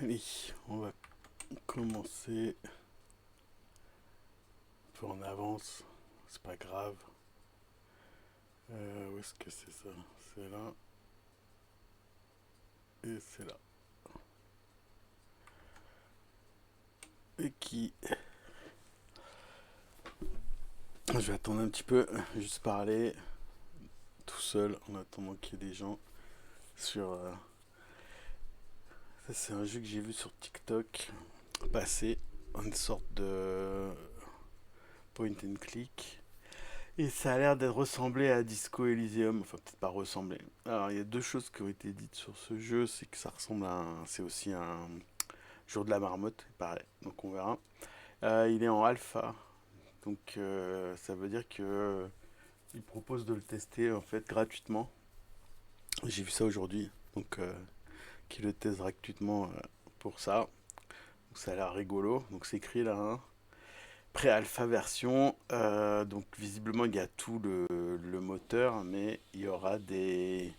Allez, on va commencer. Un peu en avance, c'est pas grave. Où est-ce que c'est ça? C'est là et c'est là. Et qui. Je vais attendre un petit peu, juste parler tout seul en attendant qu'il y ait des gens sur. Ça, c'est un jeu que j'ai vu sur TikTok passer, une sorte de point and click. Et ça a l'air d'être ressemblé à Disco Elysium, enfin peut-être pas ressemblé. Alors il y a deux choses qui ont été dites sur ce jeu, c'est que ça ressemble à un... C'est aussi un jour de la marmotte, pareil, donc on verra. Il est en alpha, donc ça veut dire que il propose de le tester en fait gratuitement. J'ai vu ça aujourd'hui, donc qui le teste gratuitement pour ça. Donc ça a l'air rigolo, donc c'est écrit là, hein. Pré-alpha version, donc visiblement il y a tout le moteur, mais il y aura des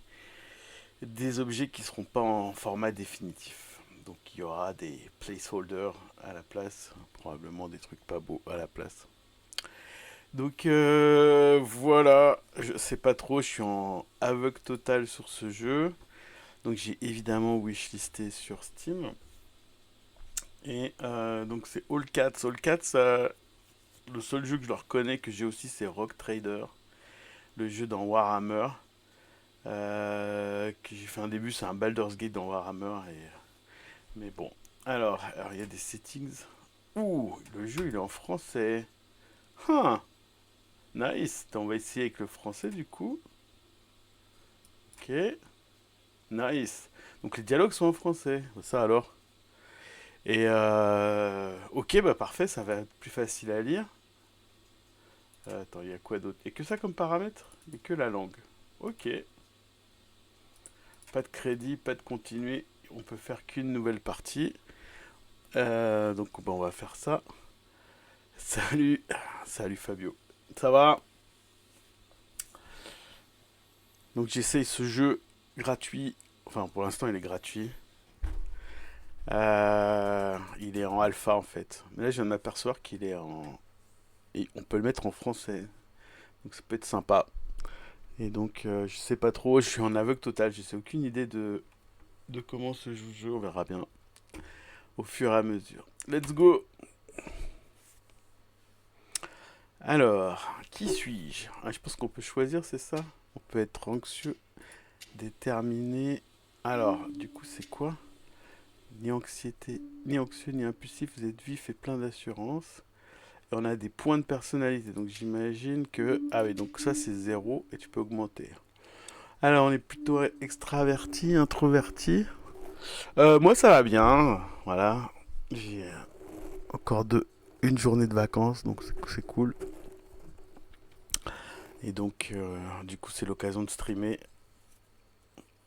objets qui ne seront pas en format définitif. Donc il y aura des placeholders à la place, probablement des trucs pas beaux à la place. Donc voilà, je sais pas trop, je suis en aveugle total sur ce jeu. Donc j'ai évidemment wishlisté sur Steam. Et donc c'est All Cats. All Cats, le seul jeu que je leur connais que j'ai aussi c'est Rock Trader, le jeu dans Warhammer. Que j'ai fait un début, c'est un Baldur's Gate dans Warhammer. Mais bon, alors il y a des settings. Ouh, le jeu il est en français. Huh, nice. On va essayer avec le français du coup. Ok, nice. Donc les dialogues sont en français. Ça alors. Et ok, bah parfait, ça va être plus facile à lire. Attends, il y a quoi d'autre? Et que ça comme paramètre? Et que la langue. Ok. Pas de crédit, pas de continuer. On peut faire qu'une nouvelle partie. Donc bon, on va faire ça. Salut, salut Fabio. Ça va? Donc j'essaye ce jeu gratuit. Enfin, pour l'instant, il est gratuit. Il est en alpha en fait. Mais là, je viens de m'apercevoir qu'il est en. Et on peut le mettre en français. Donc ça peut être sympa. Et donc, je sais pas trop. Je suis en aveugle total. Je sais aucune idée de comment se joue le jeu. On verra bien au fur et à mesure. Let's go! Alors, qui suis-je? Je pense qu'on peut choisir, c'est ça? On peut être anxieux, déterminé. Alors, du coup, c'est quoi? Ni anxiété, ni anxieux, ni impulsif, vous êtes vif et plein d'assurance. Et on a des points de personnalité, donc j'imagine que... Ah oui, donc ça c'est zéro et tu peux augmenter. Alors, on est plutôt extraverti, introverti. Moi, ça va bien, voilà. J'ai encore une journée de vacances, donc c'est cool. Et donc, du coup, c'est l'occasion de streamer.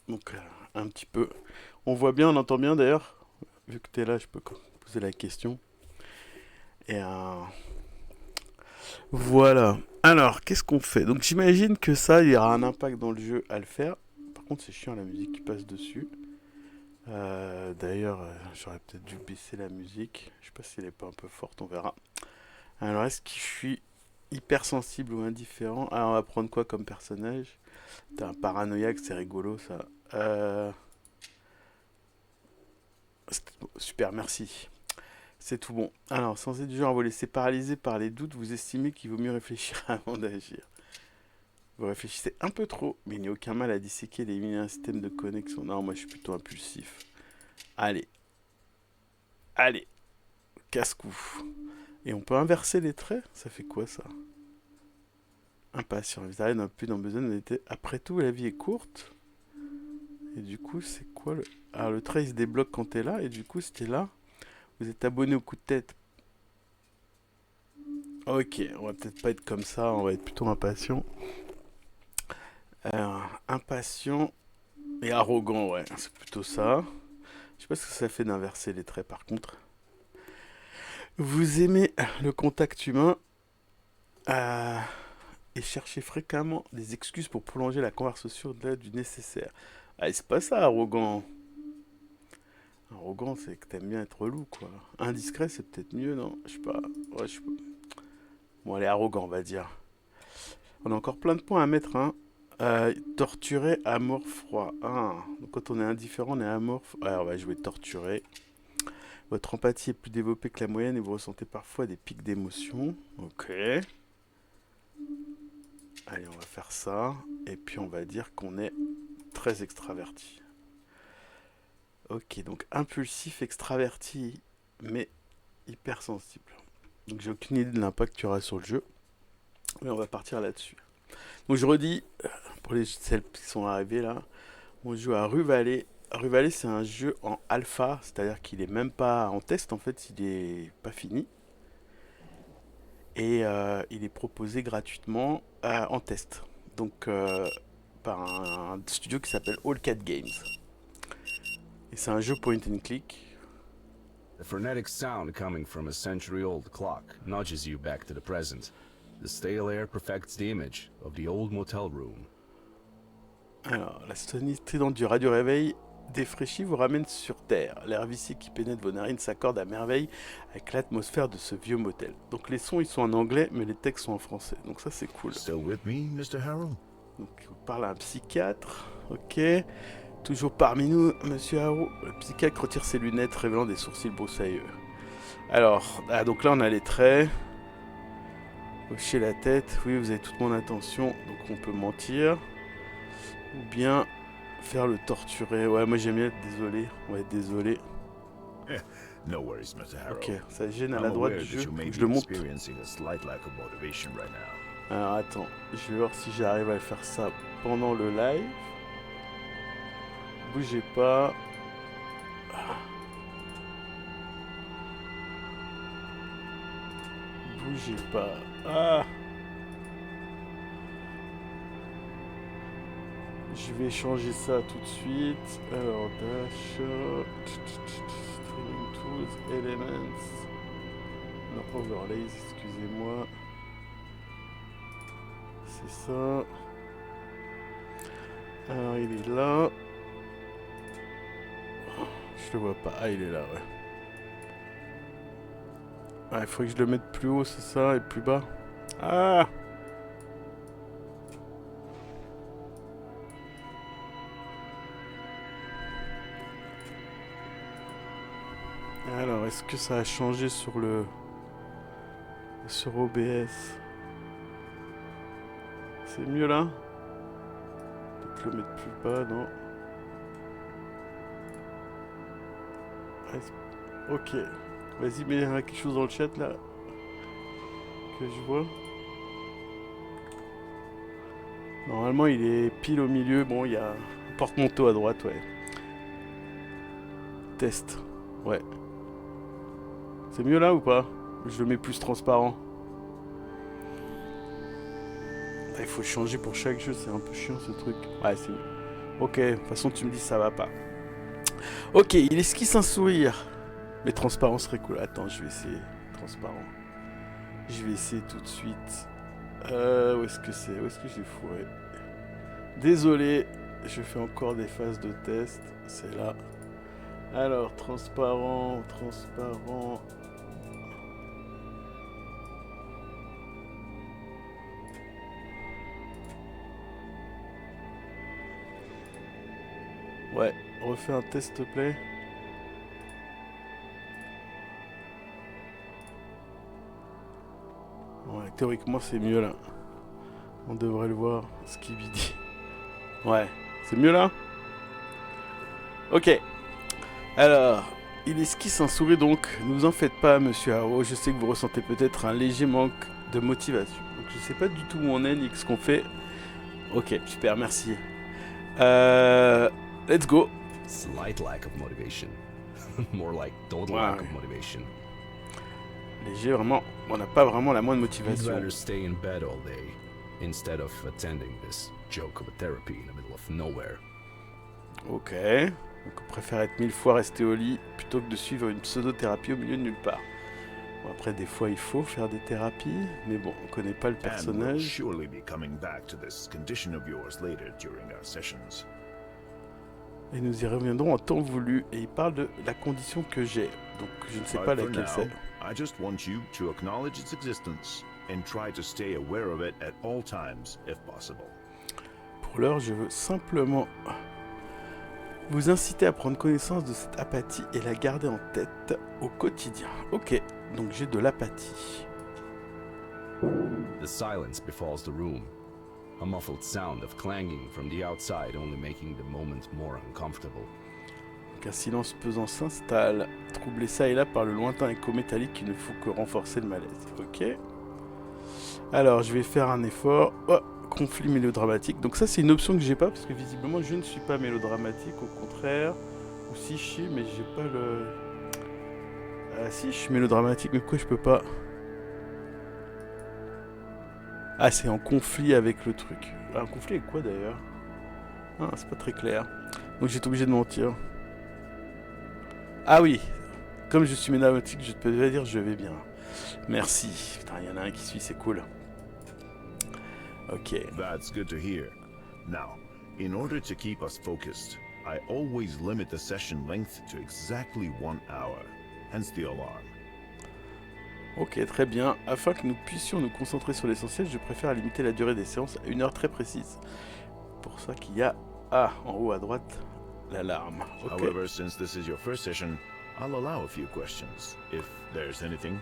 Donc, un petit peu. On voit bien, on entend bien d'ailleurs. Vu que tu es là, je peux poser la question. Et voilà. Alors, qu'est-ce qu'on fait? Donc, j'imagine que ça, il y aura un impact dans le jeu à le faire. Par contre, c'est chiant la musique qui passe dessus. D'ailleurs, j'aurais peut-être dû baisser la musique. Je sais pas si elle est pas un peu forte, on verra. Alors, est-ce que je suis hypersensible ou indifférent? Alors, on va prendre quoi comme personnage? T'es un paranoïaque, c'est rigolo ça. Super, merci. C'est tout bon. Alors, sans être du genre à vous laisser paralyser par les doutes, vous estimez qu'il vaut mieux réfléchir avant d'agir. Vous réfléchissez un peu trop, mais il n'y a aucun mal à disséquer et éliminer un système de connexion. Non, moi je suis plutôt impulsif. Allez, allez, casse-cou. Et on peut inverser les traits? Ça fait quoi ça? Impatient. Vous n'avez plus dans besoin d'être. Après tout, la vie est courte. Et du coup, c'est quoi le. Alors, le trait il se débloque quand t'es là, et du coup, si t'es là, vous êtes abonné au coup de tête. Ok, on va peut-être pas être comme ça, on va être plutôt impatient. Impatient et arrogant, ouais, c'est plutôt ça. Je sais pas ce que ça fait d'inverser les traits par contre. Vous aimez le contact humain euh, et cherchez fréquemment des excuses pour prolonger la conversation au-delà du nécessaire. Ah, c'est pas ça, arrogant. Arrogant, c'est que t'aimes bien être relou, quoi. Indiscret, c'est peut-être mieux, non? Je sais pas. Ouais, je sais pas. Bon, allez, arrogant, on va dire. On a encore plein de points à mettre, hein. Torturé, amour, froid. Ah, donc quand on est indifférent, on est amorphe. Ouais, on va jouer torturé. Votre empathie est plus développée que la moyenne et vous ressentez parfois des pics d'émotion. Ok. Allez, on va faire ça. Et puis on va dire qu'on est très extraverti. Ok, donc impulsif, extraverti, mais hypersensible. Donc j'ai aucune idée de l'impact qu'il y aura sur le jeu. Mais on va partir là-dessus. Donc je redis, pour celles qui sont arrivées là, on joue à Rue Vallée. Rue Vallée, c'est un jeu en alpha, c'est-à-dire qu'il est même pas en test en fait, il est pas fini. Et il est proposé gratuitement en test. Donc par un studio qui s'appelle All Cat Games. Et c'est un jeu point and click. The frenetic sound coming from a century-old clock nudges you back to the present. The stale air perfects the image of the old motel room. Alors, la sonnerie stridente du radio réveil défraîchi vous ramène sur Terre. L'air vicié qui pénètre vos narines s'accorde à merveille avec l'atmosphère de ce vieux motel. Donc les sons ils sont en anglais mais les textes sont en français. Donc ça c'est cool. Still with me, Mr. Harrell? Donc on parle à un psychiatre. Ok. Toujours parmi nous, Monsieur Harrow. Le psychiatre retire ses lunettes révélant des sourcils broussailleux. Alors, donc là on a les traits. Hocher la tête. Oui, vous avez toute mon attention. Donc on peut mentir. Ou bien faire le torturer. Ouais, moi j'aime bien être désolé. On va être désolé. No worries, Mr. Harrell. Ok, ça gêne à I'm la droite aware du that jeu. you may Je be le monte. experiencing a slight lack of motivation right now. Alors attends, je vais voir si j'arrive à faire ça pendant le live. Bougez pas. Bougez pas. Ah. Je vais changer ça tout de suite. Alors, dash. Streaming tools, elements. Non, overlays, excusez-moi. C'est ça. Alors, il est là. Je le vois pas. Ah, il est là, ouais. Ah, il faudrait que je le mette plus haut, c'est ça, et plus bas. Ah! Alors, est-ce que ça a changé sur le... sur OBS? C'est mieux là? Peut-être le mettre plus bas, non? Ok. Vas-y, mais il y a quelque chose dans le chat là que je vois. Normalement, il est pile au milieu. Bon, il y a un porte-manteau à droite, ouais. Test. Ouais. C'est mieux là ou pas? Je le mets plus transparent. Ah, il faut changer pour chaque jeu, c'est un peu chiant ce truc. Ouais, c'est mieux. Ok, de toute façon, tu me dis ça va pas. Ok, il esquisse un sourire. Mais transparent serait cool. Attends, je vais essayer. Transparent. Je vais essayer tout de suite. Où est-ce que c'est? Où est-ce que j'ai fourré? Désolé, je fais encore des phases de test. C'est là. Alors, transparent, transparent. Ouais, refais un test, s'il te plaît. Ouais, théoriquement, c'est mieux là. On devrait le voir, ce qu'il dit. Ouais, c'est mieux là? Ok. Alors, il esquisse un sourire donc. Ne vous en faites pas, monsieur Haro. Je sais que vous ressentez peut-être un léger manque de motivation. Donc, je sais pas du tout où on est ni ce qu'on fait. Ok, super, merci. Let's go. Slight lack of motivation. More like total Ouais. lack of motivation. Léger, vraiment. On n'a pas vraiment la moindre You'd motivation. rather stay in bed all day instead of attending this joke of a therapy in the middle of nowhere. Ok. Donc on préfère être 1000 fois resté au lit plutôt que de suivre une pseudothérapie au milieu de nulle part. Bon, après, des fois, il faut faire des thérapies, mais bon, on connaît pas le And we'll personnage. surely be coming back to this condition of yours later during our sessions. Et nous y reviendrons en temps voulu. Et il parle de la condition que j'ai. Donc je ne sais pas But for laquelle c'est. now, I just want you to acknowledge its existence and try to stay aware of it at all times, if possible. Pour l'heure, je veux simplement vous inciter à prendre connaissance de cette apathie et la garder en tête au quotidien. Ok, donc j'ai de l'apathie. The silence befalls the room. A muffled sound of clanging from the outside only making the moment more uncomfortable. Donc un silence pesant s'installe, troublé ça et là par le lointain écho métallique qui ne faut que renforcer le malaise. Ok. Alors je vais faire un effort. Oh, conflit mélodramatique. Donc ça c'est une option que j'ai pas parce que visiblement je ne suis pas mélodramatique, au contraire. Ou si je suis, mais j'ai pas le... Ah si, je suis mélodramatique, mais pourquoi je peux pas? Ah, c'est en conflit avec le truc. Un conflit avec quoi d'ailleurs? Ah, c'est pas très clair. Donc j'étais obligé de mentir. Ah oui, comme je suis mélodramatique, je peux pas dire je vais bien. Merci. Putain, il y en a un qui suit, c'est cool. Ok. That's good to hear. Now, in order to keep us focused, I always limit the session length to exactly 1 hour, hence the alarm. Ok, très bien. Afin que nous puissions nous concentrer sur l'essentiel, je préfère limiter la durée des séances à 1 heure très précise. Pour ça qu'il y a, en haut à droite, l'alarme. Ok. However, since this is your first session, I'll allow a few questions, if there's anything.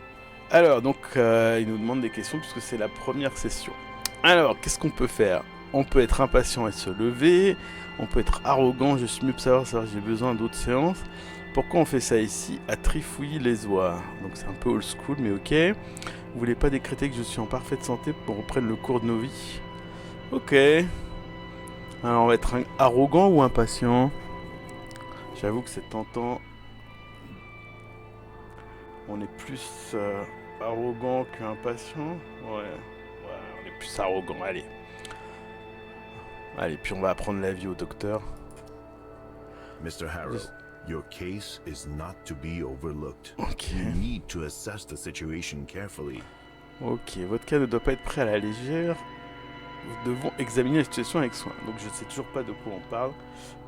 Alors, donc, il nous demande des questions puisque c'est la première session. Alors, qu'est-ce qu'on peut faire? On peut être impatient et se lever. On peut être arrogant, je suis mieux pour savoir j'ai besoin d'autres séances. Pourquoi on fait ça ici? À trifouiller les oies. Donc c'est un peu old school, mais ok. Vous voulez pas décréter que je suis en parfaite santé pour reprendre le cours de nos vies? Ok. Alors on va être arrogant ou impatient? J'avoue que c'est tentant. On est plus arrogant qu'impatient. Ouais, on est plus arrogant, allez. Allez, puis on va apprendre la vie au docteur. Mr. Harrow, your case is not to be overlooked. Ok. You need to assess the situation carefully. Ok, votre cas ne doit pas être pris à la légère. Nous devons examiner la situation avec soin. Donc je ne sais toujours pas de quoi on parle.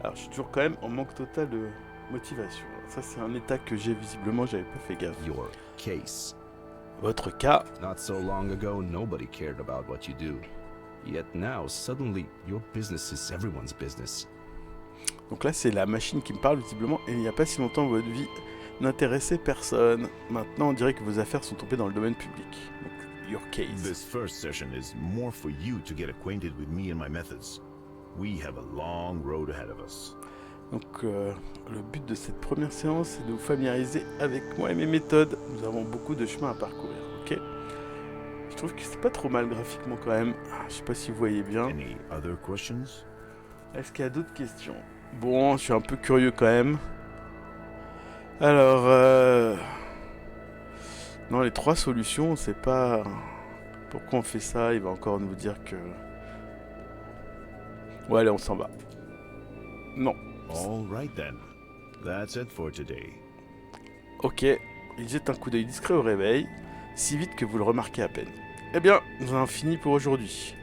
Alors je suis toujours quand même en manque total de motivation. Ça c'est un état que j'ai visiblement, j'avais pas fait gaffe. Your case. Votre cas. Not so long ago, nobody cared about what you do. Yet now, suddenly, your business is everyone's business. Donc là c'est la machine qui me parle visiblement. Et il n'y a pas si longtemps votre vie n'intéressait personne. Maintenant on dirait que vos affaires sont tombées dans le domaine public. Donc, your case. This first session is more for you to get acquainted with me and my methods. We have a long road ahead of us. Donc le but de cette première séance c'est de vous familiariser avec moi et mes méthodes. Nous avons beaucoup de chemin à parcourir, ok? Je trouve que c'est pas trop mal graphiquement quand même. Je sais pas si vous voyez bien. Any other questions? Est-ce qu'il y a d'autres questions? Bon, je suis un peu curieux quand même. Alors, non, les 3 solutions, on sait pas pourquoi on fait ça. Il va encore nous dire que... Ouais, allez, on s'en va. Non. All right then. That's it for today. Ok, il jette un coup d'œil discret au réveil, si vite que vous le remarquez à peine. Eh bien, nous en avons fini pour aujourd'hui.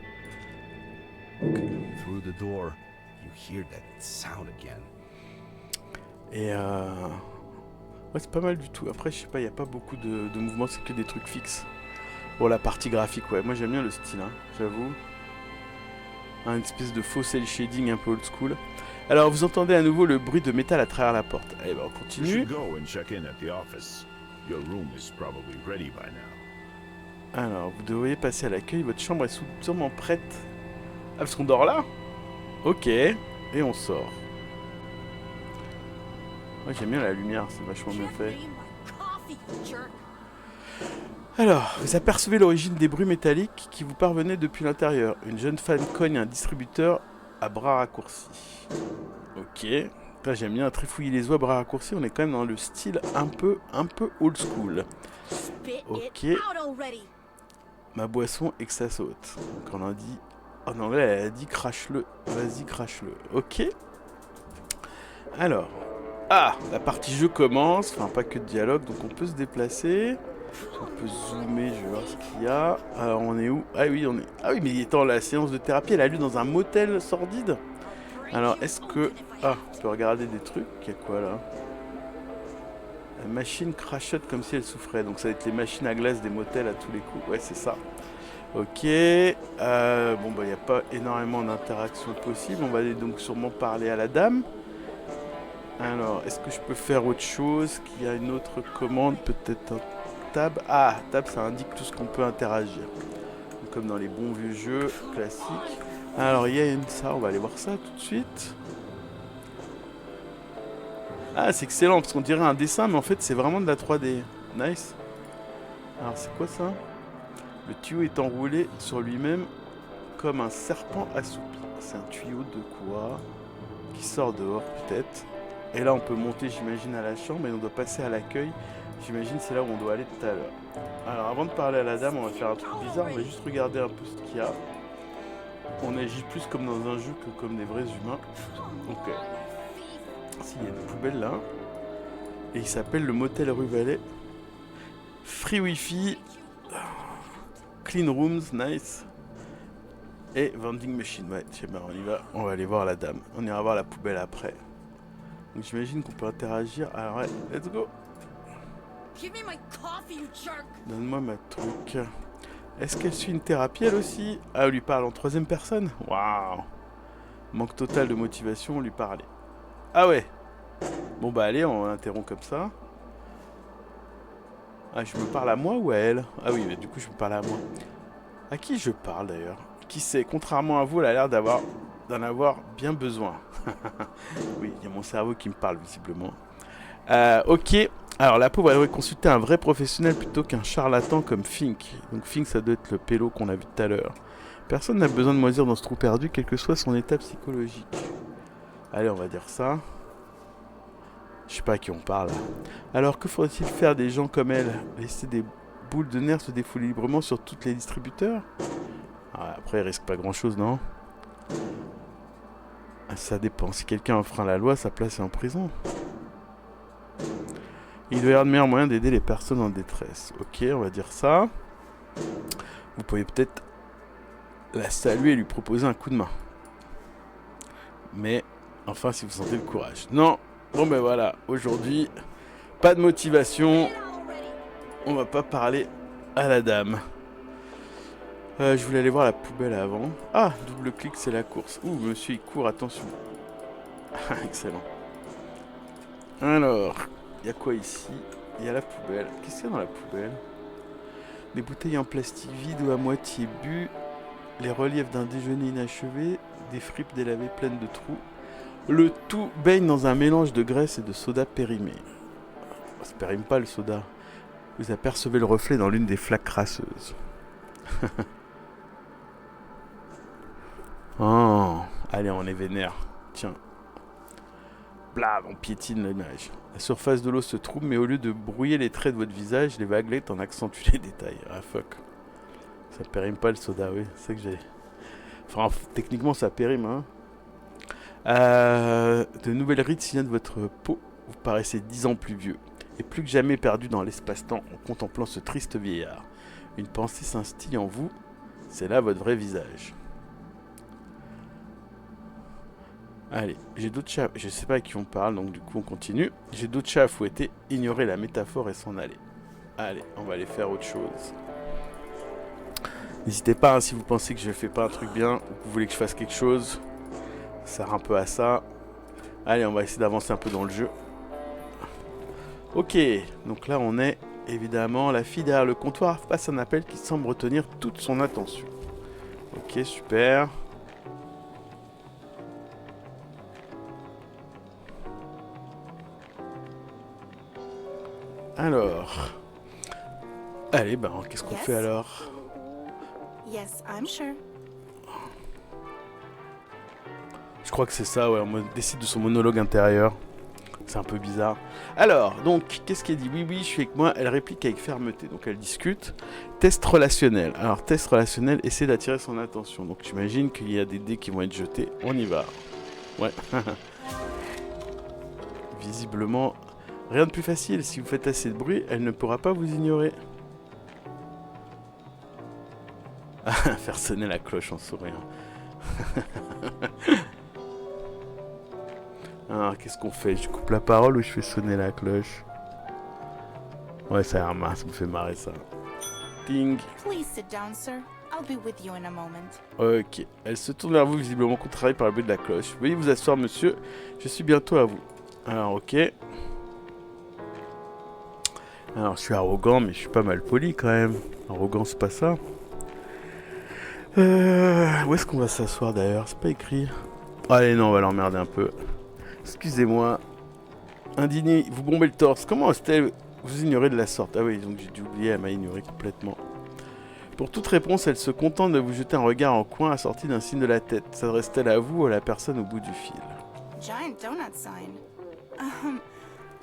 Through the door, you hear that sound again. Et ouais, c'est pas mal du tout. Après, je sais pas, il n'y a pas beaucoup de mouvements, c'est que des trucs fixes. Bon, la partie graphique, ouais, moi j'aime bien le style, hein, j'avoue. Une espèce de faux cel shading un peu old school. Alors, vous entendez à nouveau le bruit de métal à travers la porte. Allez, bah on You continue. should go and check in at the office. Your room is probably ready by now. Alors, vous devriez passer à l'accueil, votre chambre est sûrement prête. Ah, parce qu'on dort là? Ok, et on sort. Ouais, j'aime bien la lumière, c'est vachement bien fait. Alors, vous apercevez l'origine des bruits métalliques qui vous parvenaient depuis l'intérieur. Une jeune femme cogne un distributeur à bras raccourcis. Ok. Là, j'aime bien trifouiller les oies à bras raccourcis. On est quand même dans le style un peu old school. Ok. Ma boisson et que ça saute. Donc on a dit... Oh non, là, elle a dit crache-le. Vas-y, crache-le. Ok. Alors. Ah, la partie jeu commence. Enfin, pas que de dialogue, donc on peut se déplacer. On peut zoomer, je vais voir ce qu'il y a. Alors, on est où? Ah oui, on est... Ah oui, mais attends, la séance de thérapie, elle a lieu dans un motel sordide. Alors, est-ce que... Ah, on peut regarder des trucs. Il y a quoi, là? La machine crachote comme si elle souffrait. Donc, ça va être les machines à glace des motels à tous les coups. Ouais, c'est ça. Ok. Bon, bah, il n'y a pas énormément d'interactions possibles. On va aller donc sûrement parler à la dame. Alors, est-ce que je peux faire autre chose? Qu'il y a une autre commande? Peut-être un tab? Ah, tab, ça indique tout ce qu'on peut interagir. Donc, comme dans les bons vieux jeux classiques. Alors, il y a ça. On va aller voir ça tout de suite. Ah, c'est excellent, parce qu'on dirait un dessin, mais en fait, c'est vraiment de la 3D. Nice. Alors, c'est quoi ça? Le tuyau est enroulé sur lui-même comme un serpent assoupi. C'est un tuyau de quoi? Qui sort dehors, peut-être. Et là, on peut monter, j'imagine, à la chambre, et on doit passer à l'accueil. J'imagine c'est là où on doit aller tout à l'heure. Alors, avant de parler à la dame, on va faire un truc bizarre. On va juste regarder un peu ce qu'il y a. On agit plus comme dans un jeu que comme des vrais humains. Ok. S'il y a une poubelle là. Et il s'appelle le motel rue Vallée. Free Wi-Fi. Clean rooms, nice. Et vending machine, ouais, tiens, ben on y va. On va aller voir la dame. On ira voir la poubelle après. Donc j'imagine qu'on peut interagir. Alors ouais, let's go. Donne-moi ma truc. Est-ce qu'elle suit une thérapie elle aussi? Ah, on lui parle en troisième personne? Waouh. Manque total de motivation, on lui parlait. Ah ouais. Bon bah allez, on l'interrompt comme ça. Ah, je me parle à moi ou à elle? Ah oui, mais du coup je me parle à moi. À qui je parle d'ailleurs? Qui sait? Contrairement à vous, elle a l'air d'en avoir bien besoin. Oui, il y a mon cerveau qui me parle visiblement. Ok. Alors la pauvre, elle aurait consulté un vrai professionnel plutôt qu'un charlatan comme Fink. Donc Fink, ça doit être le pélo qu'on a vu tout à l'heure. Personne n'a besoin de moisir dans ce trou perdu, quel que soit son état psychologique. Allez, on va dire ça. Je sais pas à qui on parle. Alors que faudrait-il faire des gens comme elle? Laisser des boules de nerfs se défouler librement sur tous les distributeurs? Après, il risque pas grand-chose, non? Ça dépend. Si quelqu'un enfreint la loi, sa place est en prison. Il doit y avoir de meilleurs moyens d'aider les personnes en détresse. Ok, on va dire ça. Vous pouvez peut-être la saluer et lui proposer un coup de main. Mais, enfin, si vous sentez le courage. Non. Bon ben voilà, aujourd'hui, pas de motivation. On va pas parler à la dame. Je voulais aller voir la poubelle avant. Ah, double clic, c'est la course. Ouh, monsieur, il court, attention. Excellent. Alors, il y a quoi ici? Il y a la poubelle. Qu'est-ce qu'il y a dans la poubelle? Des bouteilles en plastique vides ou à moitié bues. Les reliefs d'un déjeuner inachevé. Des fripes délavées pleines de trous. Le tout baigne dans un mélange de graisse et de soda périmé. Ça périme pas le soda. Vous apercevez le reflet dans l'une des flaques crasseuses. Oh, allez, on est vénère. Tiens. Blam, on piétine l'image. La surface de l'eau se trouble, mais au lieu de brouiller les traits de votre visage, les vaguelettes en accentuent les détails. Ah fuck. Ça périme pas le soda, oui. C'est ça que j'ai... Enfin, techniquement, ça périme, hein. De nouvelles rides signent de votre peau. Vous paraissez 10 ans plus vieux. Et plus que jamais perdu dans l'espace-temps en contemplant ce triste vieillard. Une pensée s'instille en vous. C'est là votre vrai visage. Allez, j'ai d'autres chats. Je sais pas à qui on parle, donc du coup on continue. J'ai d'autres chats à fouetter. Ignorer la métaphore et s'en aller. Allez, on va aller faire autre chose. N'hésitez pas, hein, si vous pensez que je fais pas un truc bien, ou que vous voulez que je fasse quelque chose. Ça sert un peu à ça. Allez, on va essayer d'avancer un peu dans le jeu. Ok, donc là on est évidemment la fille derrière le comptoir passe un appel qui semble retenir toute son attention. Ok, super. Alors, allez, ben qu'est-ce qu'on fait alors? Yes, I'm sure. Je crois que c'est ça, ouais, on décide de son monologue intérieur. C'est un peu bizarre. Alors, donc, qu'est-ce qu'elle dit? Oui, oui, je suis avec moi. Elle réplique avec fermeté. Donc, elle discute. Test relationnel. Alors, test relationnel, essaie d'attirer son attention. Donc, j'imagine qu'il y a des dés qui vont être jetés. On y va. Ouais. Visiblement, rien de plus facile. Si vous faites assez de bruit, elle ne pourra pas vous ignorer. Faire sonner la cloche en souriant. Alors, qu'est-ce qu'on fait? Je coupe la parole ou je fais sonner la cloche? Ouais, ça a l'air marrant, ça me fait marrer ça. Ding. Please sit down, sir. I'll be with you in a moment. Ok. Elle se tourne vers vous, visiblement contrariée par le bruit de la cloche. Veuillez vous asseoir, monsieur. Je suis bientôt à vous. Alors, ok. Alors, je suis arrogant, mais je suis pas mal poli quand même. Arrogant, c'est pas ça. Où est-ce qu'on va s'asseoir d'ailleurs? C'est pas écrit. Allez, non, on va l'emmerder un peu. Excusez-moi. Indigné, vous bombez le torse. Comment est-elle vous ignorez de la sorte? Ah oui, donc j'ai dû oublier, elle m'a ignoré complètement. Pour toute réponse, elle se contente de vous jeter un regard en coin assorti d'un signe de la tête. S'adresse-t-elle à vous ou à la personne au bout du fil? Giant donut sign.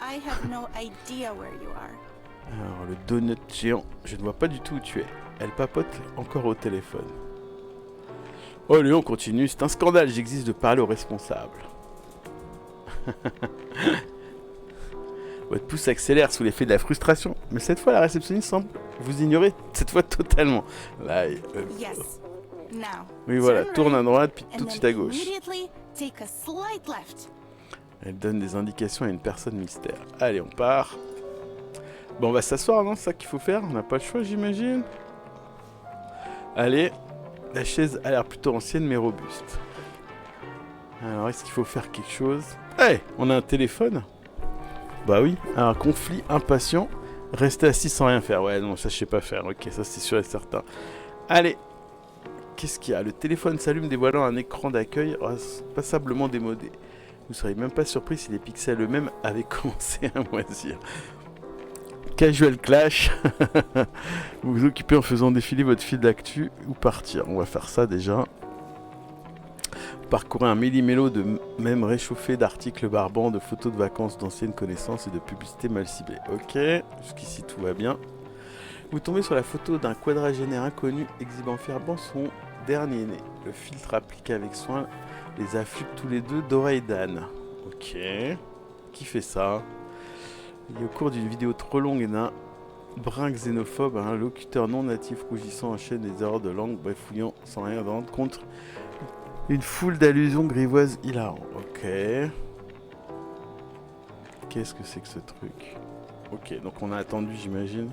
I have no idea where you are. Alors, le donut géant. Je ne vois pas du tout où tu es. Elle papote encore au téléphone. Oh, allez, on continue. C'est un scandale, j'existe de parler aux responsables. Votre pouce s'accélère sous l'effet de la frustration. Mais cette fois, la réceptionniste semble vous ignorer. Cette fois, totalement. Là, Yes. Now. oui, voilà. turn Tourne à right, droite, puis and tout de then suite à gauche. immediately take a slight left. Elle donne des indications à une personne mystère. Allez, on part. Bon, on va s'asseoir, non? C'est ça qu'il faut faire? On n'a pas le choix, j'imagine. Allez. La chaise a l'air plutôt ancienne, mais robuste. Alors, est-ce qu'il faut faire quelque chose? Hey, on a un téléphone? Bah oui. Alors, conflit, impatient. Rester assis sans rien faire. Ouais, non, ça, je sais pas faire. Ok, ça, c'est sûr et certain. Allez. Qu'est-ce qu'il y a? Le téléphone s'allume, dévoilant un écran d'accueil passablement démodé. Vous seriez même pas surpris si les pixels eux-mêmes avaient commencé à moisir. Casual clash. Vous vous occupez en faisant défiler votre fil d'actu ou partir. On va faire ça déjà. Parcourez un méli-mélo de mèmes réchauffés, d'articles barbants, de photos de vacances, d'anciennes connaissances et de publicités mal ciblées. Ok, jusqu'ici tout va bien. Vous tombez sur la photo d'un quadragénaire inconnu exhibant fièrement son dernier né. Le filtre appliqué avec soin les affûte tous les deux d'oreilles d'âne. Ok, qui fait ça? Et au cours d'une vidéo trop longue et d'un brin xénophobe, un locuteur non natif rougissant enchaîne des erreurs de langue, bafouillant sans rien rendre contre une foule d'allusions grivoises hilarantes. Ok. Qu'est-ce que c'est que ce truc? Ok, donc on a attendu, j'imagine.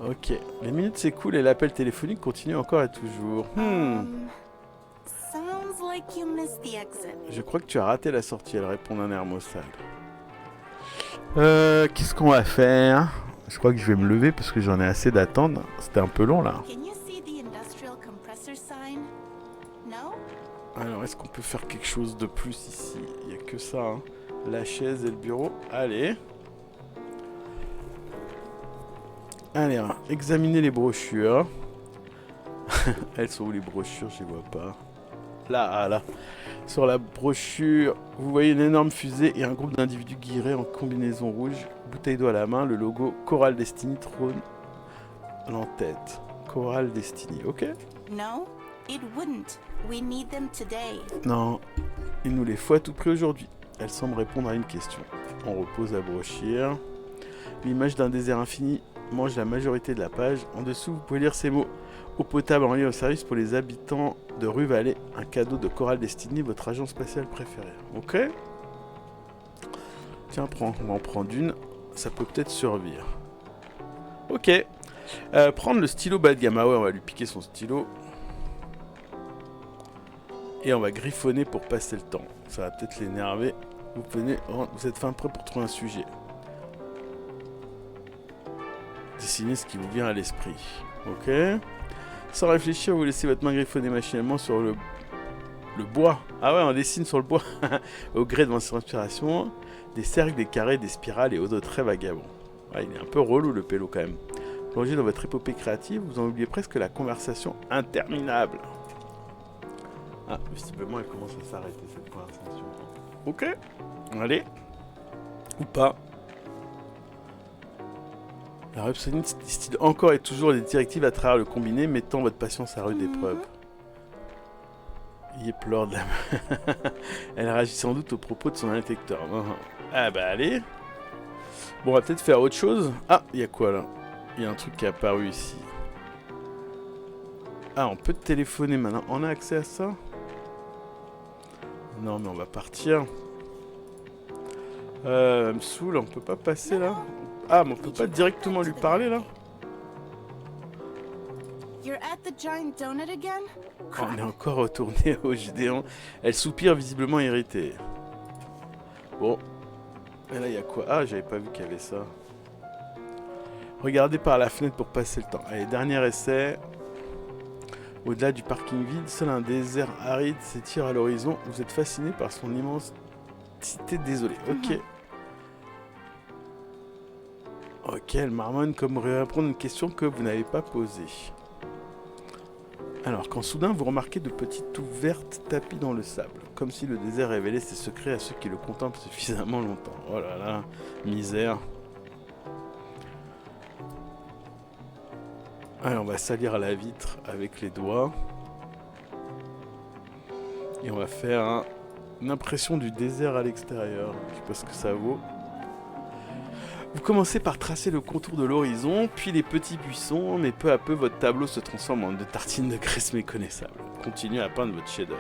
Ok, les minutes s'écoulent et l'appel téléphonique continue encore et toujours. Sounds like you missed the exit. Je crois que tu as raté la sortie, elle répond d'un air maussade. Qu'est-ce qu'on va faire? Je crois que je vais me lever parce que j'en ai assez d'attendre. C'était un peu long là. Can you see the industrial compressor sign? No? Alors, est-ce qu'on peut faire quelque chose de plus ici? Il n'y a que ça, hein. La chaise et le bureau. Allez. Allez, hein. Examinez les brochures. Elles sont où les brochures? Je les vois pas. Là, ah, là. Sur la brochure, vous voyez une énorme fusée et un groupe d'individus guirés en combinaison rouge, bouteille d'eau à la main, le logo Coral Destiny trône en tête. Coral Destiny, ok? No, it wouldn't. We need them today. Non, il nous les faut à tout prix aujourd'hui. Elle semble répondre à une question. On repose la brochure. L'image d'un désert infini mange la majorité de la page. En dessous, vous pouvez lire ces mots. Eau potable en lien au service pour les habitants de Rue Vallée. Un cadeau de Coral Destiny, votre agent spatial préféré. Ok? Tiens, prends. On va en prendre une. Ça peut peut-être servir. Ok. Prendre le stylo bas de gamme. Ah ouais, on va lui piquer son stylo. Et on va griffonner pour passer le temps. Ça va peut-être l'énerver. Vous êtes fin prêt pour trouver un sujet. Dessinez ce qui vous vient à l'esprit. Ok. Sans réfléchir, vous laissez votre main griffonner machinalement sur le bois. Ah ouais, on dessine sur le bois. Au gré de votre inspiration, des cercles, des carrés, des spirales et autres traits vagabonds. Ouais, il est un peu relou le pélo quand même. Plongé dans votre épopée créative, vous en oubliez presque la conversation interminable. Ah, visiblement elle commence à s'arrêter cette conversation. Ok. Allez. Ou pas. La réceptionniste distille encore et toujours des directives à travers le combiné, mettant votre patience à rude épreuve. Il pleure de la main. Elle réagit sans doute aux propos de son inspecteur. Ah bah allez. Bon, on va peut-être faire autre chose. Ah, il y a quoi là? Il y a un truc qui est apparu ici. Ah, on peut téléphoner maintenant. On a accès à ça? Non, mais on va partir. Elle me saoule, on peut pas passer là. Ah, mais on peut pas directement lui parler là. You're at the giant donut again? On est encore retourné au Gédéon. Elle soupire visiblement irritée. Bon. Et là, il y a quoi? Ah, j'avais pas vu qu'il y avait ça. Regardez par la fenêtre pour passer le temps. Allez, dernier essai. Au-delà du parking vide, seul un désert aride s'étire à l'horizon. Vous êtes fasciné par son immensité. Désolé. Ok. Ok, elle marmonne comme répondre à une question que vous n'avez pas posée. Alors, quand soudain vous remarquez de petites touffes vertes tapies dans le sable, comme si le désert révélait ses secrets à ceux qui le contemplent suffisamment longtemps. Oh là là, misère. Allez, on va salir la vitre avec les doigts. Et on va faire une impression du désert à l'extérieur. Je sais pas ce que ça vaut. Vous commencez par tracer le contour de l'horizon, puis les petits buissons, mais peu à peu votre tableau se transforme en de tartines de graisse méconnaissables. Continuez à peindre votre chef-d'œuvre.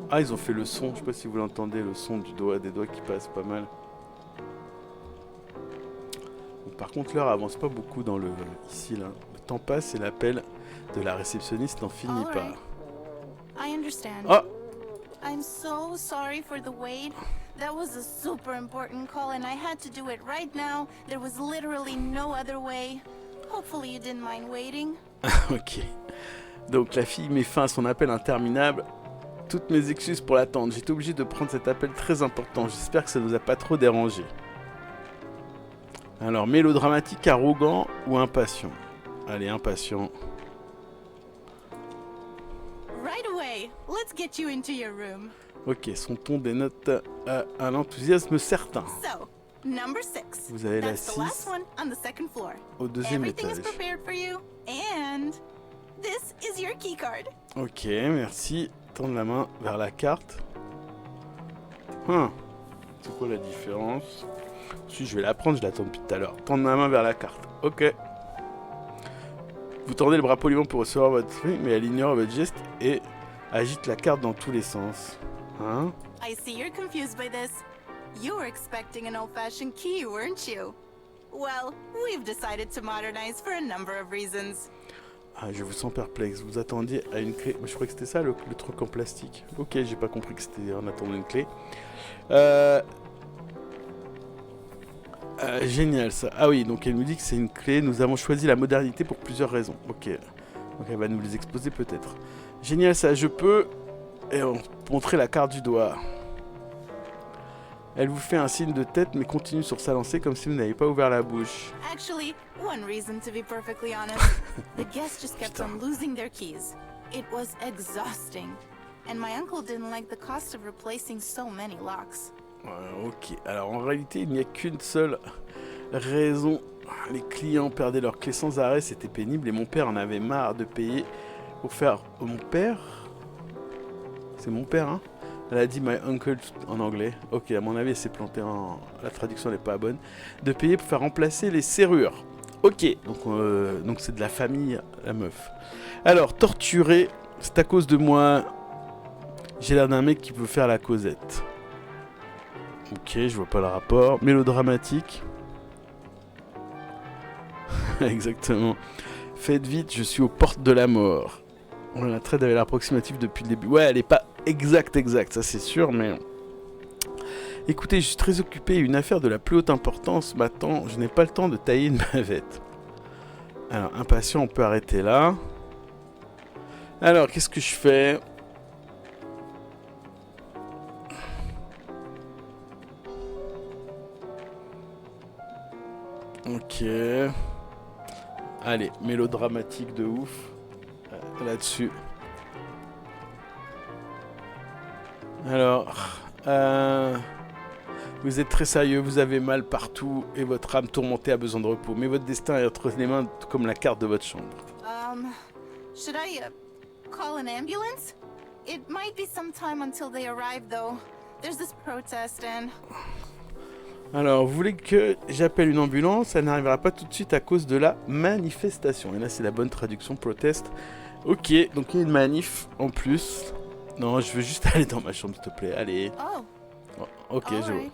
Ah, ils ont fait le son, je sais pas si vous l'entendez, le son des doigts qui passent pas mal. Bon, par contre, l'heure avance pas beaucoup dans ici là. Le temps passe et l'appel de la réceptionniste n'en finit pas. I understand. Oh! I'm so sorry for the wait. That was a super important call and I had to do it right now. There was literally no other way. Hopefully you didn't mind waiting. Ok. Donc la fille met fin à son appel interminable. Toutes mes excuses pour l'attente. J'étais obligé de prendre cet appel très important. J'espère que ça ne vous a pas trop dérangé. Alors, mélodramatique, arrogant ou impatient? Allez, impatient. Right away. Let's get you into your room. Ok, son ton dénote un enthousiasme certain. So, number 6. Vous avez la That's the last 6 one on the second floor. au deuxième Everything is étage. prepared for you. And this is your key card. Ok, merci. Tendre la main vers la carte. C'est quoi la différence? Si, je vais la prendre, je l'attends depuis tout à l'heure. Tendre la main vers la carte. Ok. Vous tendez le bras poliment pour recevoir votre truc, mais elle ignore votre geste et agite la carte dans tous les sens. Hein? I see you're confused by this. You were expecting an old-fashioned key, weren't you? Well, we've decided to modernize for a number of reasons. Ah, je vous sens perplexe. Vous attendiez à une clé. Je croyais que c'était ça le truc en plastique. Ok, j'ai pas compris que c'était en attendant une clé. Génial ça. Ah oui, donc elle nous dit que c'est une clé. Nous avons choisi la modernité pour plusieurs raisons. Ok. Donc elle va nous les exposer peut-être. Génial ça. Je peux. Et on montrer la carte du doigt. Elle vous fait un signe de tête mais continue sur sa lancée comme si vous n'avez pas ouvert la bouche. Actually, one reason to be perfectly honest. The guests just kept on losing their keys. It was exhausting. And my uncle didn't like the cost of replacing so many locks. Ok, alors en réalité il n'y a qu'une seule raison. Les clients perdaient leurs clés sans arrêt, c'était pénible et mon père en avait marre de payer pour faire... Mon père? C'est mon père, hein? Elle a dit my uncle en anglais. Ok, à mon avis elle s'est plantée en... La traduction n'est pas bonne. De payer pour faire remplacer les serrures. Ok, donc c'est de la famille, la meuf. Alors, torturé, c'est à cause de moi. J'ai l'air d'un mec qui veut faire la causette. Ok, je vois pas le rapport. Mélodramatique. Exactement. Faites vite, je suis aux portes de la mort. La trade avait l'air approximative depuis le début. Ouais, elle est pas exacte, ça c'est sûr, mais... Écoutez, je suis très occupé, une affaire de la plus haute importance m'attend. Je n'ai pas le temps de tailler une bavette. Alors, impatient, on peut arrêter là. Alors, qu'est-ce que je fais ? Ok. Allez, mélodramatique de ouf. Là-dessus. Alors, vous êtes très sérieux, vous avez mal partout et votre âme tourmentée a besoin de repos. Mais votre destin est entre les mains comme la carte de votre chambre. Should I call an ambulance? It might be some time until they arrive though. There's this protest and... Alors, vous voulez que j'appelle une ambulance? Elle n'arrivera pas tout de suite à cause de la manifestation. Et là, c'est la bonne traduction, protest. Ok, donc il y a une manif en plus. Non, je veux juste aller dans ma chambre, s'il te plaît. Allez. Oh, Oh, ok, all je vois. right.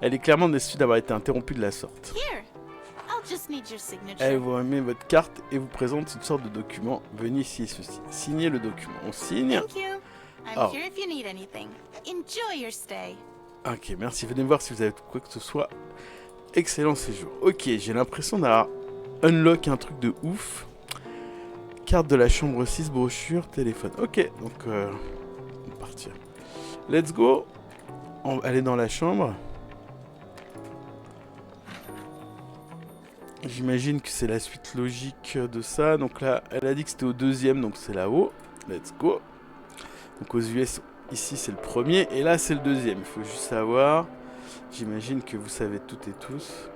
Elle est clairement déçue d'avoir été interrompue de la sorte. Here, I'll just need your signature. Elle vous remet votre carte et vous présente une sorte de document. Venez ici, ceci. Signez le document. On signe. Thank you. I'm Oh. here if you need anything. Enjoy your stay. Ok, merci. Venez voir si vous avez quoi que ce soit. Excellent séjour. Ok, j'ai l'impression d'avoir unlock un truc de ouf. Carte de la chambre 6, brochure, téléphone. Ok, donc on va partir. Let's go. On va aller dans la chambre. J'imagine que c'est la suite logique de ça. Donc là, elle a dit que c'était au deuxième, donc c'est là-haut. Let's go. Donc aux US, ici c'est le premier, et là c'est le deuxième. Il faut juste savoir. J'imagine que vous savez toutes et tous.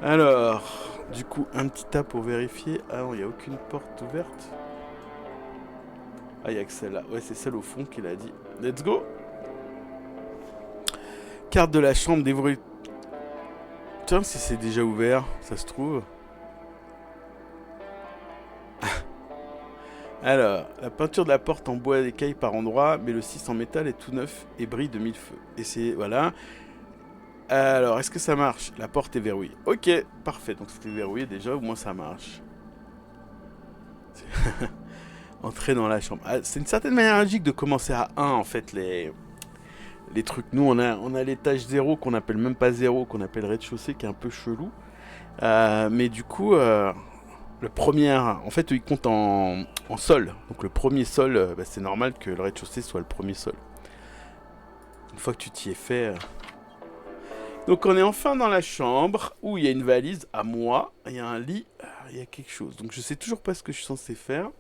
Alors, du coup, un petit tas pour vérifier. Ah non, il n'y a aucune porte ouverte. Ah, il n'y a que celle-là. Ouais, c'est celle au fond qu'il a dit. Let's go. Carte de la chambre dévorée. Tiens, si c'est déjà ouvert, ça se trouve. Alors, la peinture de la porte en bois d'écaille par endroits, mais le 6 en métal est tout neuf et brille de mille feux. Et c'est, voilà. Alors, est-ce que ça marche? La porte est verrouillée. Ok, parfait. Donc c'était verrouillé déjà, au moins ça marche. Entrer dans la chambre. Ah, c'est une certaine manière logique de commencer à 1 en fait les trucs. Nous on a l'étage 0 qu'on appelle même pas 0, qu'on appelle rez-de-chaussée, qui est un peu chelou. Mais du coup, le premier, en fait il compte en sol. Donc le premier sol, bah, c'est normal que le rez-de-chaussée soit le premier sol. Une fois que tu t'y es fait... Donc on est enfin dans la chambre où il y a une valise à moi, il y a un lit, il y a quelque chose. Donc je sais toujours pas ce que je suis censé faire.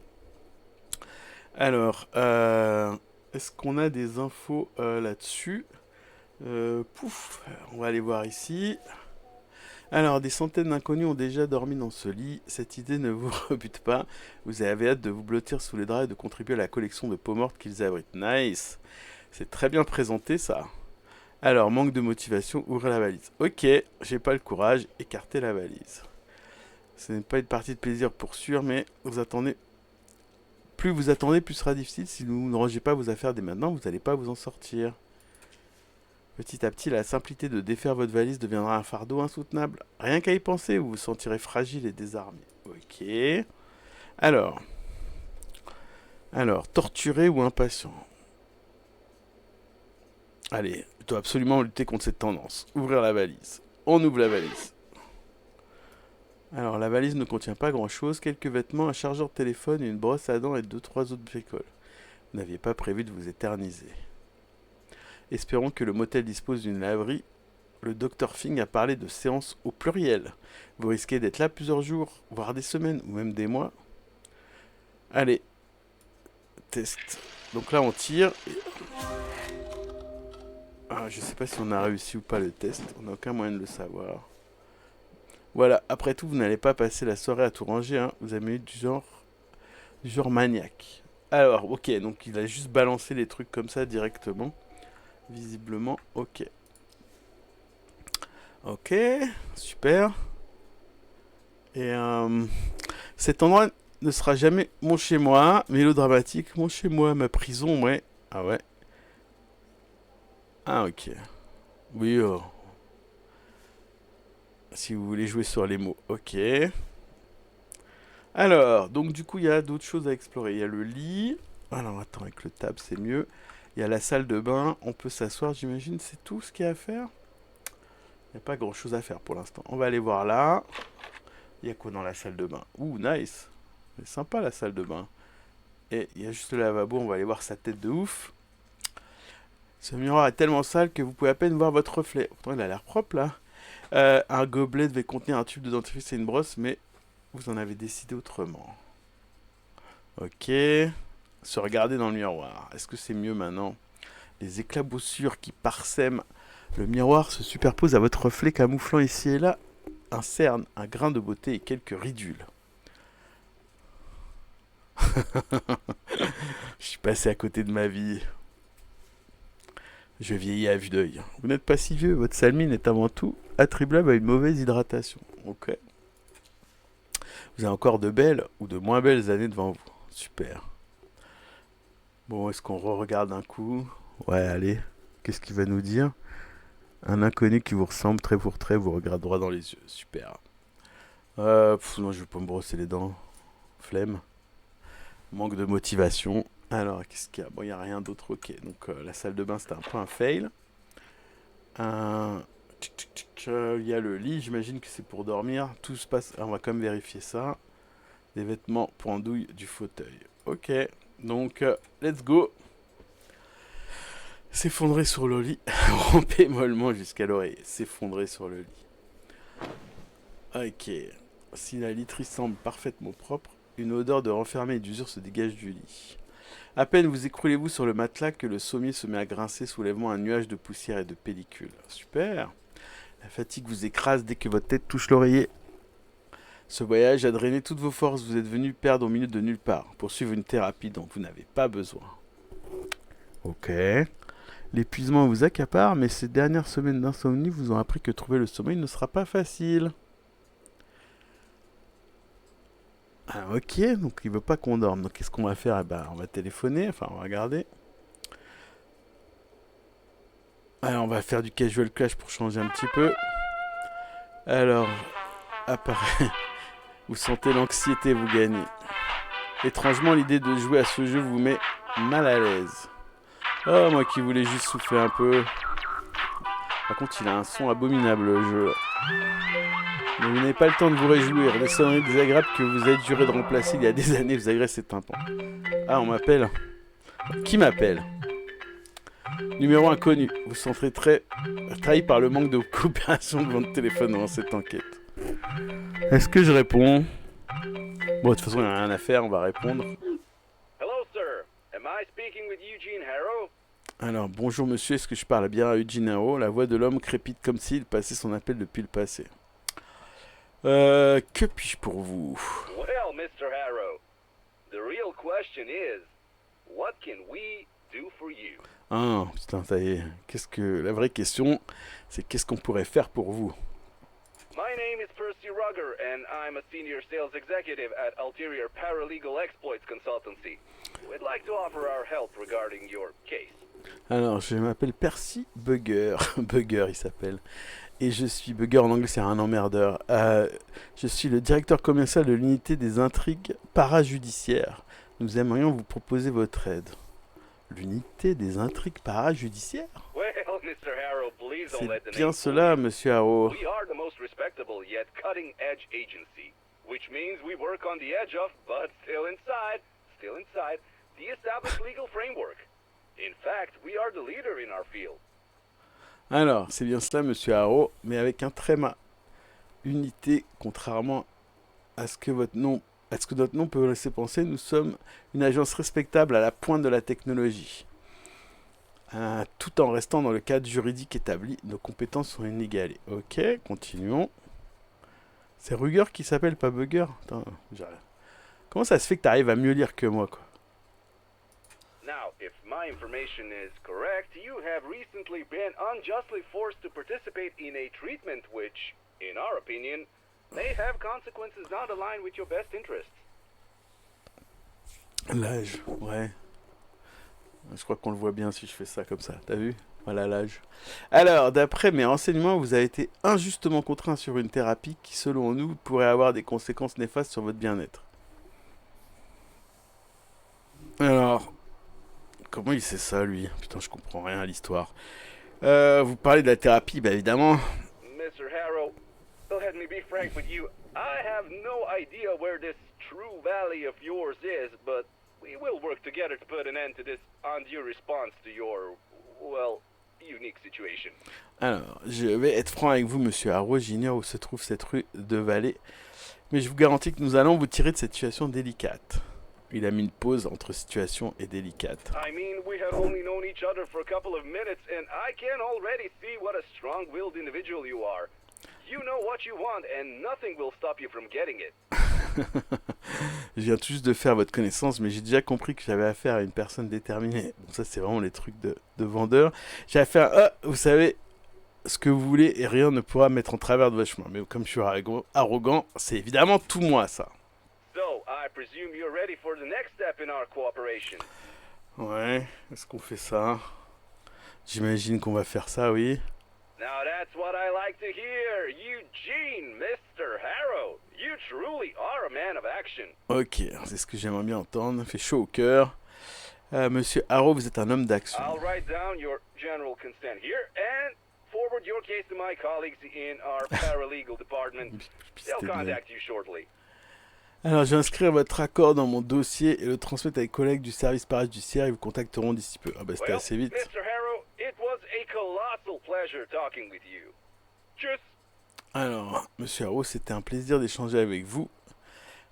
Alors, est-ce qu'on a des infos là-dessus? Pouf, on va aller voir ici. Alors, des centaines d'inconnus ont déjà dormi dans ce lit. Cette idée ne vous rebute pas. Vous avez hâte de vous blottir sous les draps et de contribuer à la collection de peaux mortes qu'ils abritent. Nice. C'est très bien présenté ça. Alors, manque de motivation, ouvrir la valise. Ok, j'ai pas le courage, écarter la valise. Ce n'est pas une partie de plaisir pour sûr, mais vous attendez. Plus vous attendez, plus ce sera difficile. Si vous ne rangez pas vos affaires dès maintenant, vous n'allez pas vous en sortir. Petit à petit, la simplicité de défaire votre valise deviendra un fardeau insoutenable. Rien qu'à y penser, vous vous sentirez fragile et désarmé. Ok. Alors, torturé ou impatient? Allez, je dois absolument lutter contre cette tendance. Ouvrir la valise. On ouvre la valise. Alors, la valise ne contient pas grand-chose. Quelques vêtements, un chargeur de téléphone, une brosse à dents et 2-3 autres bricoles. Vous n'aviez pas prévu de vous éterniser. Espérons que le motel dispose d'une laverie. Le Dr Fing a parlé de séances au pluriel. Vous risquez d'être là plusieurs jours, voire des semaines, ou même des mois. Allez. Test. Donc là, on tire. Ah, je sais pas si on a réussi ou pas le test. On n'a aucun moyen de le savoir. Voilà. Après tout, vous n'allez pas passer la soirée à tout ranger. Hein. Vous avez eu du genre maniaque. Alors, ok. Donc, il a juste balancé les trucs comme ça directement. Visiblement, ok. Ok. Super. Et cet endroit ne sera jamais mon chez-moi. Mélodramatique. Mon chez-moi, ma prison, ouais. Ah ouais. Ah ok. Oui, si vous voulez jouer sur les mots, ok. Alors, donc du coup, il y a d'autres choses à explorer. Il y a le lit. Alors, attends, avec le tab, c'est mieux. Il y a la salle de bain. On peut s'asseoir, j'imagine. C'est tout ce qu'il y a à faire. Il n'y a pas grand-chose à faire pour l'instant. On va aller voir là. Il y a quoi dans la salle de bain? Ouh, nice. C'est sympa, la salle de bain. Et il y a juste le lavabo. On va aller voir sa tête de ouf. Ce miroir est tellement sale que vous pouvez à peine voir votre reflet. Pourtant, il a l'air propre, là. Un gobelet devait contenir un tube de dentifrice et une brosse, mais vous en avez décidé autrement. Ok. Se regarder dans le miroir. Est-ce que c'est mieux maintenant? Les éclaboussures qui parsèment le miroir se superposent à votre reflet, camouflant ici et là un cerne, un grain de beauté et quelques ridules. Je suis passé à côté de ma vie. Je vieillis à vue d'œil. Vous n'êtes pas si vieux, votre sale mine est avant tout attribuable à une mauvaise hydratation. Ok. Vous avez encore de belles ou de moins belles années devant vous. Super. Bon, est-ce qu'on re-regarde un coup? Ouais, allez. Qu'est-ce qu'il va nous dire? Un inconnu qui vous ressemble trait pour trait vous regarde droit dans les yeux. Super. Non, je vais pas me brosser les dents. Flemme. Manque de motivation. Alors, qu'est-ce qu'il y a? Bon, il n'y a rien d'autre. Ok, donc la salle de bain, c'était un peu un fail. Il y a le lit, j'imagine que c'est pour dormir. Tout se passe. On va quand même vérifier ça. Des vêtements pour andouille du fauteuil. Ok, donc let's go. S'effondrer sur le lit. Ramper mollement jusqu'à l'oreille. S'effondrer sur le lit. Ok. Si la literie semble parfaitement propre, une odeur de renfermé et d'usure se dégage du lit. À peine vous écroulez-vous sur le matelas que le sommier se met à grincer, soulèvement un nuage de poussière et de pellicule. Super. La fatigue vous écrase dès que votre tête touche l'oreiller. Ce voyage a drainé toutes vos forces, vous êtes venu perdre au milieu de nulle part, pour suivre une thérapie dont vous n'avez pas besoin. Ok. L'épuisement vous accapare, mais ces dernières semaines d'insomnie vous ont appris que trouver le sommeil ne sera pas facile. Ah, ok, donc il veut pas qu'on dorme. Donc qu'est-ce qu'on va faire? On va téléphoner, enfin on va regarder. Alors on va faire du casual clash pour changer un petit peu. Alors, apparaît. Vous sentez l'anxiété vous gagner. Étrangement, l'idée de jouer à ce jeu vous met mal à l'aise. Oh, moi qui voulais juste souffler un peu. Par contre, il a un son abominable le jeu. Mais vous n'avez pas le temps de vous réjouir. Les sonneries désagréables que vous avez juré de remplacer il y a des années vous agressent ces tympans. Ah, on m'appelle. Qui m'appelle? Numéro inconnu. Vous sentirez très trahi par le manque de coopération de votre téléphone dans cette enquête. Est-ce que je réponds? Bon, de toute façon, il n'y a rien à faire, on va répondre. Hello, sir. Am I speaking with Eugene Harrow? Alors, bonjour monsieur, est-ce que je parle bien à Eugene Harrow? La voix de l'homme crépite comme s'il passait son appel depuis le passé. Que puis-je pour vous? Well, Mr. Harrow, the real question is, what can we do for you? Ah, putain, ça y est. La vraie question, c'est qu'est-ce qu'on pourrait faire pour vous? My name is Percy Rugger, and I'm a senior sales executive at Ulterior Paralegal Exploits Consultancy. We'd like to offer our help regarding your case. Alors, je m'appelle Percy Bugger. Bugger, il s'appelle. Et je suis Bugger en anglais, c'est un emmerdeur. Je suis le directeur commercial de l'unité des intrigues parajudiciaires. Nous aimerions vous proposer votre aide. L'unité des intrigues parajudiciaires? Well, Mr. Harrow, please don't let the C'est bien name cela, fool you. monsieur Harrow. We are the most respectable yet cutting-edge agency, which means we work on the edge of, but still inside, the established legal framework. In fact, we are the leader in our field. Alors, c'est bien cela, monsieur Harrow, mais avec un tréma. Unité, contrairement à ce que votre nom peut laisser penser, nous sommes une agence respectable à la pointe de la technologie. Tout en restant dans le cadre juridique établi, nos compétences sont inégalées. Ok, continuons. C'est Rugger qui s'appelle, pas Bugger? Attends, comment ça se fait que tu arrives à mieux lire que moi, quoi? Now, if my information is correct, you have recently been unjustly forced to participate in a treatment which, in our opinion, may have consequences not aligned with your best interests. L'âge, ouais. Je crois qu'on le voit bien si je fais ça comme ça. T'as vu? Voilà l'âge. Alors, d'après mes renseignements, vous avez été injustement contraint sur une thérapie qui, selon nous, pourrait avoir des conséquences néfastes sur votre bien-être. Alors, comment il sait ça, lui? Putain, je comprends rien à l'histoire. Vous parlez de la thérapie, bah évidemment. Mr. Harrow, let me be frank with you. I have no idea where this true valley of yours is, but we will work together to put an end to this undue response to your, well, unique situation. Alors, je vais être franc avec vous, monsieur Harrow. J'ignore où se trouve cette rue de Vallée, mais je vous garantis que nous allons vous tirer de cette situation délicate. Il a mis une pause entre situation et délicate. I mean, we have only known each other for a couple of minutes, and I can already see what a strong-willed individual you are. You know what you want, and nothing will stop you from getting it. Je viens tout juste de faire votre connaissance, mais j'ai déjà compris que j'avais affaire à une personne déterminée. Bon, ça, c'est vraiment les trucs de vendeur. J'ai affaire à, vous savez, ce que vous voulez et rien ne pourra mettre en travers de votre chemin. Mais comme je suis arrogant, c'est évidemment tout moi, ça. So, I presume you're ready for the next step in our cooperation. Ouais, est-ce qu'on fait ça? J'imagine qu'on va faire ça, oui. Now that's what I like to hear. Eugene, Mr. Harrow. You truly are a man of action. Ok, c'est ce que j'aimerais bien entendre. Fait chaud au cœur. Monsieur Harrow, vous êtes un homme d'action. I'll write down your general consent here and forward your case to my colleagues in our paralegal department. They'll contact you shortly. Alors, je vais inscrire votre accord dans mon dossier et le transmettre à les collègues du service parajudiciaire. Ils vous contacteront d'ici peu. Ah bah c'était Well, assez vite. Mr. Harrow, it was a colossal pleasure talking with you. Tchuss. Alors, Monsieur Harrow, c'était un plaisir d'échanger avec vous.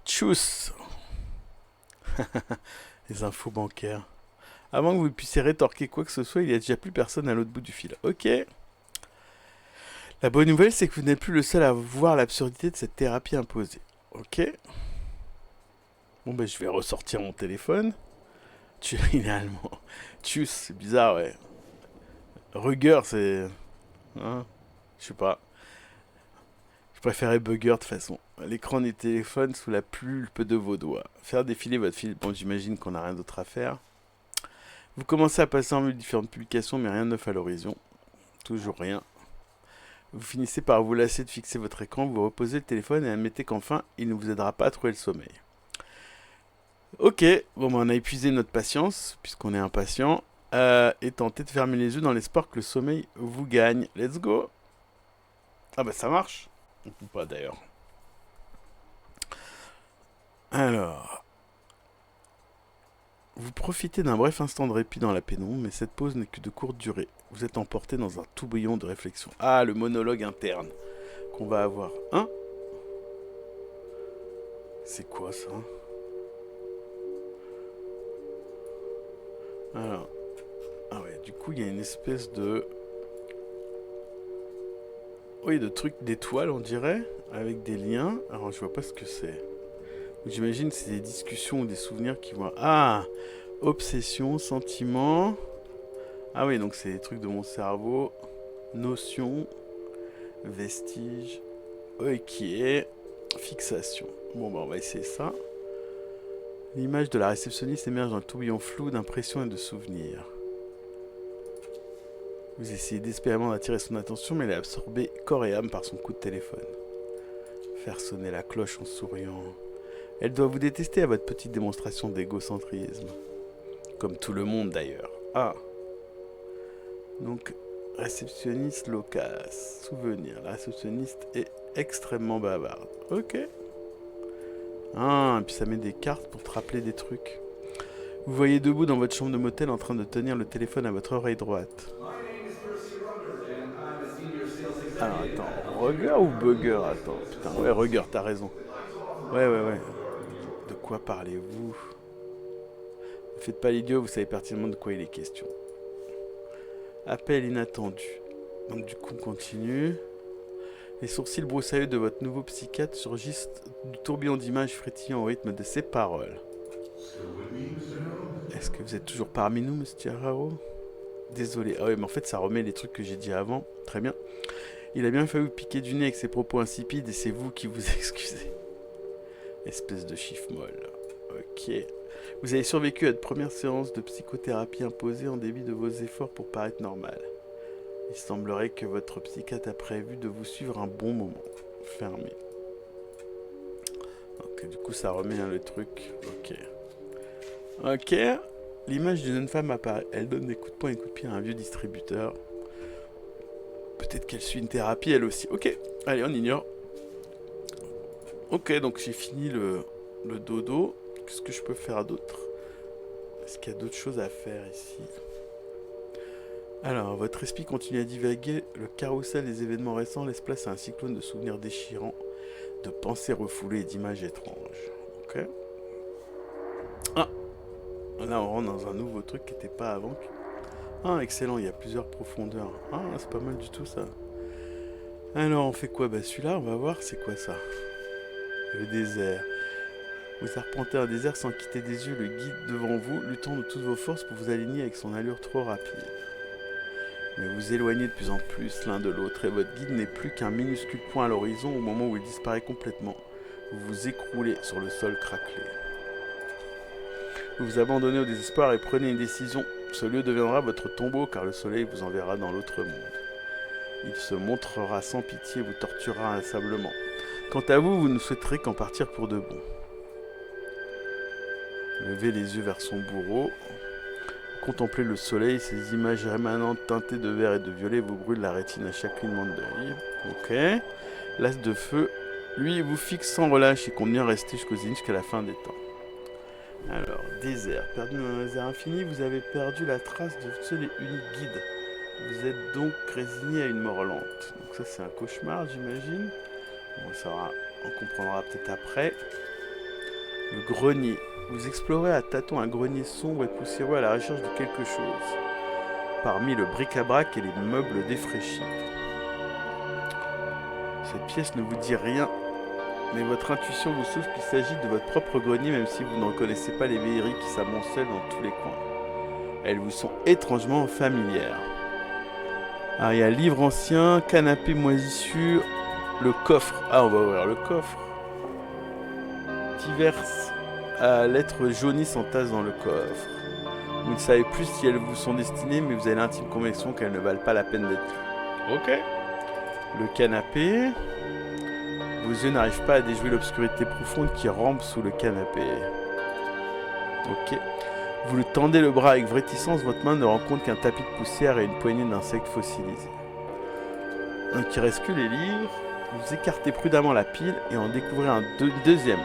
Tchuss. Les infos bancaires. Avant que vous puissiez rétorquer quoi que ce soit, il n'y a déjà plus personne à l'autre bout du fil. Ok. La bonne nouvelle, c'est que vous n'êtes plus le seul à voir l'absurdité de cette thérapie imposée. Ok. Bon, ben, je vais ressortir mon téléphone. Il est allemand. Tchuss, c'est bizarre, ouais. Rugger, c'est... Hein, je sais pas. Je préférais Bugger de toute façon. L'écran du téléphone sous la pulpe de vos doigts. Faire défiler votre fil. Bon, j'imagine qu'on n'a rien d'autre à faire. Vous commencez à passer en vue différentes publications, mais rien de neuf à l'horizon. Toujours rien. Vous finissez par vous lasser de fixer votre écran, vous reposez le téléphone et admettez qu'enfin, il ne vous aidera pas à trouver le sommeil. Ok, bon, ben, on a épuisé notre patience, puisqu'on est impatient, et tentez de fermer les yeux dans l'espoir que le sommeil vous gagne. Let's go. Ah bah ça marche. Ou pas d'ailleurs. Alors... Vous profitez d'un bref instant de répit dans la pénombre, mais cette pause n'est que de courte durée. Vous êtes emporté dans un tourbillon de réflexion. Ah, le monologue interne qu'on va avoir. Hein? C'est quoi ça? Alors... Ah ouais, du coup, il y a une espèce de... Oui, de truc d'étoile, on dirait, avec des liens. Alors, je vois pas ce que c'est. J'imagine que c'est des discussions ou des souvenirs qui vont... Ah! Obsession, sentiment... Ah oui, donc c'est des trucs de mon cerveau. Notion. Vestige. Ok. Fixation. Bon, bah on va essayer ça. L'image de la réceptionniste émerge dans le tourbillon flou d'impressions et de souvenirs. Vous essayez désespérément d'attirer son attention, mais elle est absorbée corps et âme par son coup de téléphone. Faire sonner la cloche en souriant... Elle doit vous détester à votre petite démonstration d'égocentrisme. Comme tout le monde d'ailleurs. Ah. Donc, réceptionniste loquace. Souvenir. La réceptionniste est extrêmement bavarde. Ok. Ah, et puis ça met des cartes pour te rappeler des trucs. Vous voyez debout dans votre chambre de motel en train de tenir le téléphone à votre oreille droite. Alors attends, Rugger ou Bugger? Attends, putain, ouais, Rugger, t'as raison. Ouais. De quoi parlez-vous? Ne faites pas l'idiot, vous savez pertinemment de quoi il est question. Appel inattendu. Donc du coup, on continue. Les sourcils broussailleux de votre nouveau psychiatre surgissent du tourbillon d'images frétillant au rythme de ses paroles. Est-ce que vous êtes toujours parmi nous, Monsieur Harrow? Désolé. Ah ouais, mais en fait, ça remet les trucs que j'ai dit avant. Très bien. Il a bien fallu vous piquer du nez avec ses propos insipides et c'est vous qui vous excusez. Espèce de chiffre molle. Ok. Vous avez survécu à votre première séance de psychothérapie imposée en débit de vos efforts pour paraître normal. Il semblerait que votre psychiatre a prévu de vous suivre un bon moment. Fermé. Ok, du coup ça remet le truc. Ok. L'image d'une jeune femme apparaît. Elle donne des coups de poing et coups de pied à un vieux distributeur. Peut-être qu'elle suit une thérapie elle aussi. Ok. Allez, on ignore. Ok, donc j'ai fini le dodo. Qu'est-ce que je peux faire d'autre? Est-ce qu'il y a d'autres choses à faire ici? Alors, votre esprit continue à divaguer. Le carrousel des événements récents laisse place à un cyclone de souvenirs déchirants, de pensées refoulées et d'images étranges. Ok. Ah! Là, on rentre dans un nouveau truc qui n'était pas avant. Ah, excellent, il y a plusieurs profondeurs. Ah, c'est pas mal du tout ça. Alors, on fait quoi? Bah celui-là, on va voir, c'est quoi ça? Le désert. Vous arpentez un désert sans quitter des yeux le guide devant vous, luttant de toutes vos forces pour vous aligner avec son allure trop rapide. Mais vous éloignez de plus en plus l'un de l'autre et votre guide n'est plus qu'un minuscule point à l'horizon au moment où il disparaît complètement. Vous vous écroulez sur le sol craquelé. Vous vous abandonnez au désespoir et prenez une décision. Ce lieu deviendra votre tombeau car le soleil vous enverra dans l'autre monde. Il se montrera sans pitié et vous torturera inlassablement. Quant à vous, vous ne souhaiterez qu'en partir pour de bon. Levez les yeux vers son bourreau. Contemplez le soleil, ces images rémanentes teintées de vert et de violet vous brûlent la rétine à chaque clignement d'œil. Ok. L'as de feu, lui, vous fixe sans relâche et compte bien rester jusqu'aux Zénith jusqu'à la fin des temps. Alors, désert. Perdu dans un désert infini, vous avez perdu la trace de seul et unique guide. Vous êtes donc résigné à une mort lente. Donc ça, c'est un cauchemar, j'imagine. Bon, ça va, on comprendra peut-être après. Le grenier. Vous explorez à tâtons un grenier sombre et poussiéreux à la recherche de quelque chose. Parmi le bric-à-brac et les meubles défraîchis. Cette pièce ne vous dit rien, mais votre intuition vous souffle qu'il s'agit de votre propre grenier, même si vous n'en connaissez pas les vieilleries qui s'amoncellent dans tous les coins. Elles vous sont étrangement familières. Alors il y a livre ancien, canapé moisissure, le coffre. Ah, on va ouvrir le coffre. Diverses lettres jaunies s'entassent dans le coffre. Vous ne savez plus si elles vous sont destinées, mais vous avez l'intime conviction qu'elles ne valent pas la peine d'être lues. Ok. Le canapé. Vos yeux n'arrivent pas à déjouer l'obscurité profonde qui rampe sous le canapé. Ok. Vous le tendez le bras avec réticence, votre main ne rend compte qu'un tapis de poussière et une poignée d'insectes fossilisés. Donc il reste que les livres. Vous écartez prudemment la pile et en découvrez un deuxième.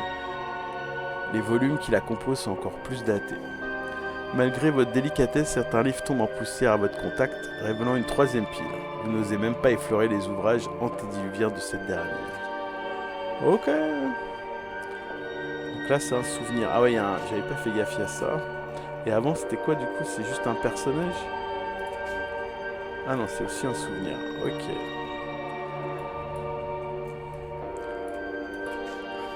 Les volumes qui la composent sont encore plus datés. Malgré votre délicatesse, certains livres tombent en poussière à votre contact, révélant une troisième pile. Vous n'osez même pas effleurer les ouvrages antédiluviens de cette dernière. Ok. Donc là c'est un souvenir. Ah ouais, j'avais pas fait gaffe à ça. Et avant c'était quoi du coup? C'est juste un personnage? Ah non, c'est aussi un souvenir. Ok.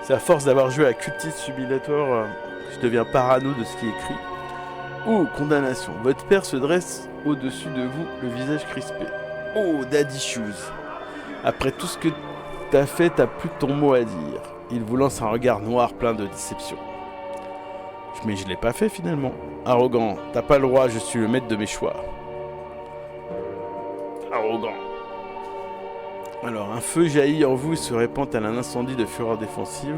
C'est à force d'avoir joué à Cultist Simulator que je deviens parano de ce qui est écrit. Oh, condamnation. Votre père se dresse au-dessus de vous, le visage crispé. Oh, Daddy Shoes. Après tout ce que t'as fait, t'as plus ton mot à dire. Il vous lance un regard noir plein de déception. Mais je l'ai pas fait finalement. Arrogant, t'as pas le droit, je suis le maître de mes choix. Arrogant. Alors, un feu jaillit en vous et se répand tel un incendie de fureur défensive.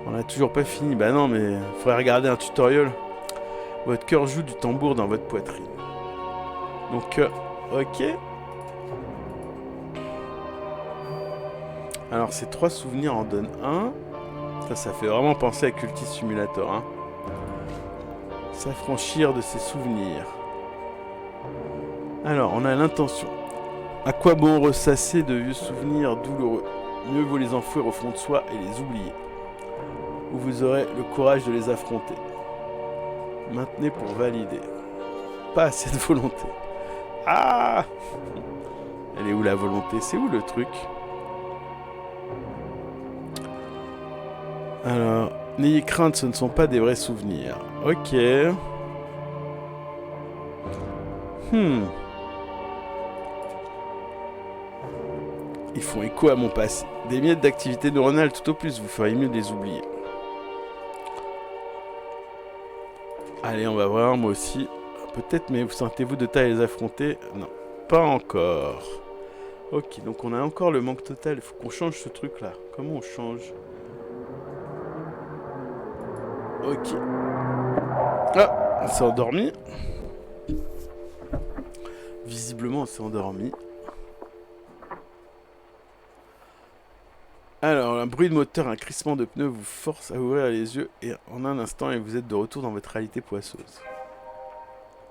On n'a toujours pas fini. Bah non, mais faudrait regarder un tutoriel. Votre cœur joue du tambour dans votre poitrine. Donc, ok. Alors, ces 3 souvenirs en donnent un. Ça fait vraiment penser à Cultist Simulator. Hein. S'affranchir de ses souvenirs. Alors, on a l'intention. À quoi bon ressasser de vieux souvenirs douloureux? Mieux vaut les enfouir au fond de soi et les oublier. Ou vous aurez le courage de les affronter. Maintenez pour valider. Pas assez de volonté. Ah! Elle est où la volonté? C'est où le truc? Alors, n'ayez crainte, ce ne sont pas des vrais souvenirs. Ok. Ils font écho à mon passé. Des miettes d'activité neuronale tout au plus, vous feriez mieux de les oublier. Allez, on va voir, moi aussi. Peut-être, mais vous sentez-vous de taille à les affronter? Non, pas encore. Ok, donc on a encore le manque total. Il faut qu'on change ce truc-là. Comment on change? Ok. Ah, on s'est endormi. Visiblement, on s'est endormi. Alors, un bruit de moteur, un crissement de pneus vous force à ouvrir les yeux et en un instant, vous êtes de retour dans votre réalité poisseuse.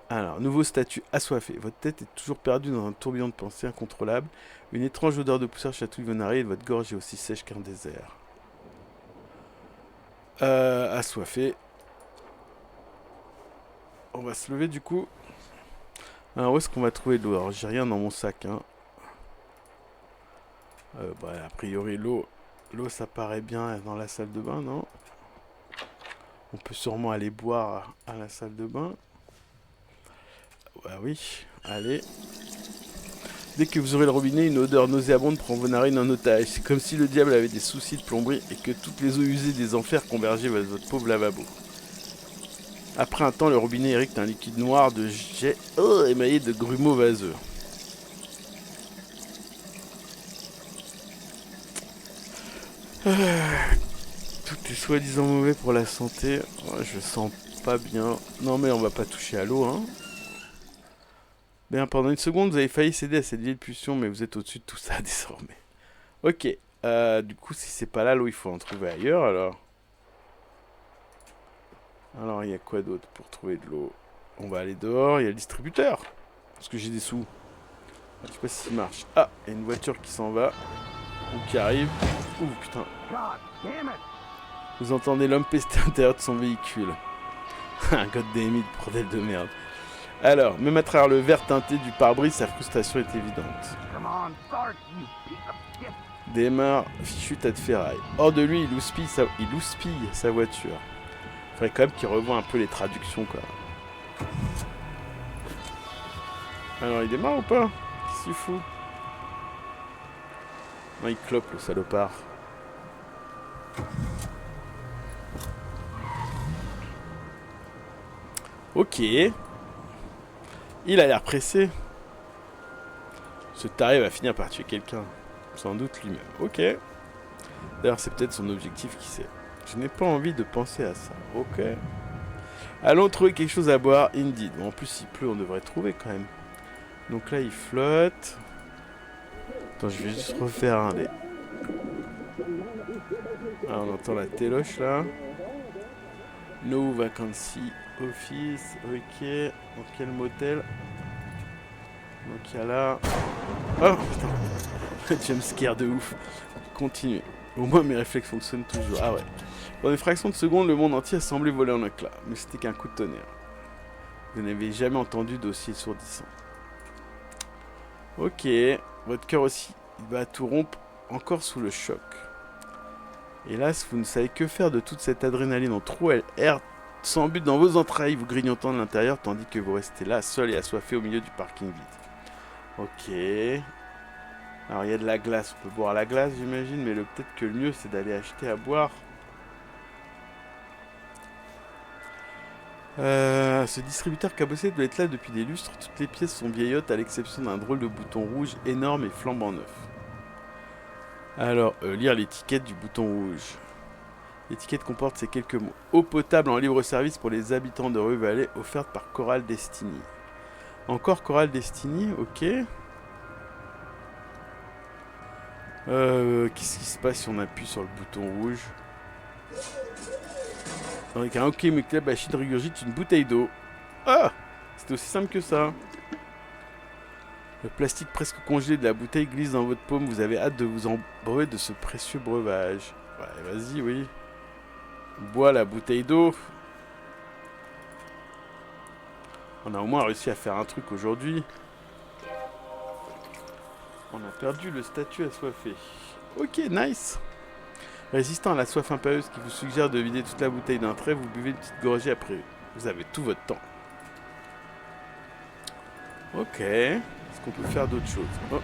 Alors, nouveau statut assoiffé. Votre tête est toujours perdue dans un tourbillon de pensées incontrôlable. Une étrange odeur de poussière chatouille vos narines et votre gorge est aussi sèche qu'un désert. Assoiffé. On va se lever du coup. Alors, où est-ce qu'on va trouver de l'eau? Alors, j'ai rien dans mon sac. Hein. A priori, l'eau, ça paraît bien dans la salle de bain, non? On peut sûrement aller boire à la salle de bain. Bah oui, allez. Dès que vous aurez le robinet, une odeur nauséabonde prend vos narines en otage. C'est comme si le diable avait des soucis de plomberie et que toutes les eaux usées des enfers convergeaient vers votre pauvre lavabo. Après un temps, le robinet érecte un liquide noir de jet émaillé de grumeaux vaseux. Tout est soi-disant mauvais pour la santé. Ouais, je sens pas bien. Non mais on va pas toucher à l'eau, hein. Bien, pendant une seconde, vous avez failli céder à cette vieille pulsion, mais vous êtes au-dessus de tout ça désormais. Ok. Du coup, si c'est pas là l'eau, il faut en trouver ailleurs alors. Alors, il y a quoi d'autre pour trouver de l'eau? On va aller dehors, il y a le distributeur. Parce que j'ai des sous. Je sais pas s'il marche. Ah, il y a une voiture qui s'en va. Ou qui arrive. Ouh, putain. Vous entendez l'homme pester à l'intérieur de son véhicule. Un goddammit, bordel de merde. Alors, même à travers le verre teinté du pare-brise, sa frustration est évidente. Démarre, fichu tas de ferraille. Hors de lui, il houspille sa voiture. Faudrait quand même qu'il revoie un peu les traductions, quoi. Alors, il démarre ou pas? Qu'est-ce qu'il fout? Non, il clope, le salopard. Ok. Il a l'air pressé. Ce taré va finir par tuer quelqu'un. Sans doute lui-même. Ok. D'ailleurs, c'est peut-être son objectif, qui sait. Je n'ai pas envie de penser à ça. Ok. Allons trouver quelque chose à boire, indeed. Bon, en plus, il pleut, on devrait trouver quand même. Donc là, il flotte. Attends, je vais juste refaire un des... Ah, on entend la téloche, là. No vacancy office. Ok. Dans quel motel? Donc, il y a là... Oh, putain. Jumpscare de ouf. Continue. Au moins, mes réflexes fonctionnent toujours. Ah ouais. Dans une fraction de seconde, le monde entier a semblé voler en éclats. Mais c'était qu'un coup de tonnerre. Vous n'avez jamais entendu d'aussi étourdissant. Ok. Votre cœur aussi. Il va tout rompre, encore sous le choc. Hélas, vous ne savez que faire de toute cette adrénaline en trou. Elle erre sans but dans vos entrailles, vous grignotant de l'intérieur, tandis que vous restez là, seul et assoiffé au milieu du parking vide. Ok. Alors, il y a de la glace. On peut boire la glace, j'imagine, mais peut-être que le mieux, c'est d'aller acheter à boire. Ce distributeur cabossé doit être là depuis des lustres. Toutes les pièces sont vieillottes, à l'exception d'un drôle de bouton rouge énorme et flambant neuf. Alors, lire l'étiquette du bouton rouge. L'étiquette comporte ces quelques mots. Eau potable en libre service pour les habitants de Rue Valley, offerte par Coral Destiny. Encore Coral Destiny, ok. Qu'est-ce qui se passe si on appuie sur le bouton rouge? Avec un hockey club, Achille régurgite une bouteille d'eau. Ah! C'était aussi simple que ça. Le plastique presque congelé de la bouteille glisse dans votre paume. Vous avez hâte de vous embreuver de ce précieux breuvage. Ouais, vas-y, oui. Bois la bouteille d'eau. On a au moins réussi à faire un truc aujourd'hui. On a perdu le statut assoiffé. Ok, nice. Résistant à la soif impérieuse qui vous suggère de vider toute la bouteille d'un trait, vous buvez une petite gorgée après. Vous avez tout votre temps. Ok. Est-ce qu'on peut faire d'autres choses? Oh.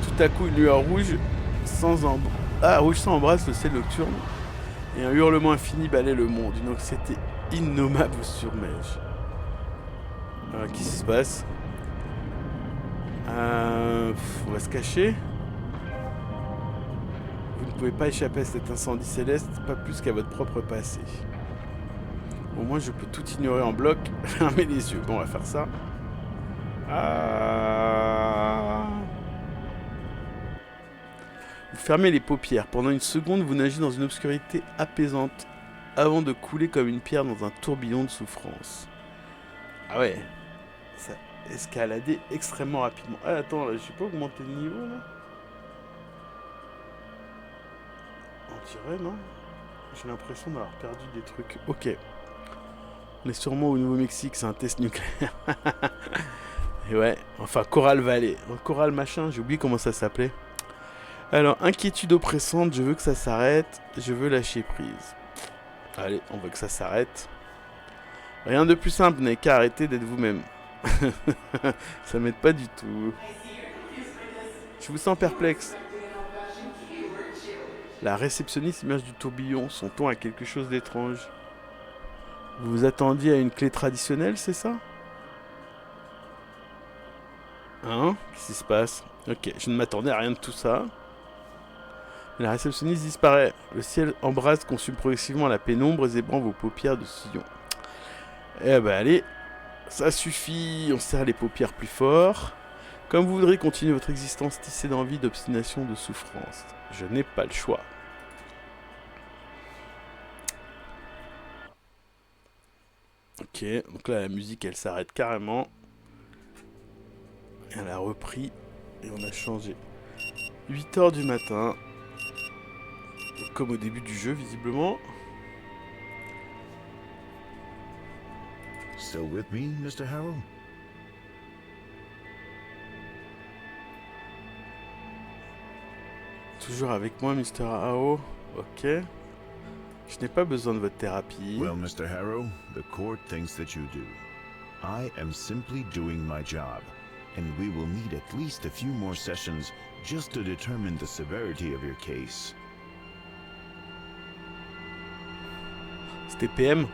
Tout à coup, une lueur rouge rouge sans embrasse le ciel nocturne. Et un hurlement infini balaie le monde. Une anxiété innommable vous surmège. Alors, qu'est-ce qui se passe? On va se cacher. Vous ne pouvez pas échapper à cet incendie céleste, pas plus qu'à votre propre passé. Au moins, je peux tout ignorer en bloc. Fermez les yeux. Bon, on va faire ça. Vous fermez les paupières. Pendant une seconde, vous nagez dans une obscurité apaisante, avant de couler comme une pierre dans un tourbillon de souffrance. Ah ouais. Ça a escaladé extrêmement rapidement. Ah, attends, là, je sais pas augmenter le niveau, là. On dirait, non? J'ai l'impression d'avoir perdu des trucs. Ok. On est sûrement au Nouveau-Mexique, c'est un test nucléaire. Et ouais, enfin, Coral Valley. Coral machin, j'ai oublié comment ça s'appelait. Alors, inquiétude oppressante, je veux que ça s'arrête. Je veux lâcher prise. Allez, on veut que ça s'arrête. Rien de plus simple, vous n'avez qu'à arrêter d'être vous-même. Ça m'aide pas du tout. Je vous sens perplexe. La réceptionniste immerge du tourbillon. Son ton a quelque chose d'étrange. Vous vous attendiez à une clé traditionnelle, c'est ça? Hein? Qu'est-ce qui se passe? Ok, je ne m'attendais à rien de tout ça. La réceptionniste disparaît. Le ciel embrase, consume progressivement la pénombre, zébrant vos paupières de sillon. Eh ben allez, ça suffit. On serre les paupières plus fort. Comme vous voudrez continuer votre existence tissée d'envie, d'obstination, de souffrance. Je n'ai pas le choix. Ok, donc là la musique elle s'arrête carrément. Elle a repris et on a changé. 8h du matin. Comme au début du jeu visiblement. Still with me, Mr. Harrow? Toujours avec moi, Mr. Ao. Ok. Je n'ai pas besoin de votre thérapie. Well, Mr. Harrow, the court thinks that you do. I am simply doing my job, and we will need at least a few more sessions just to determine the severity of your case. C'était PM.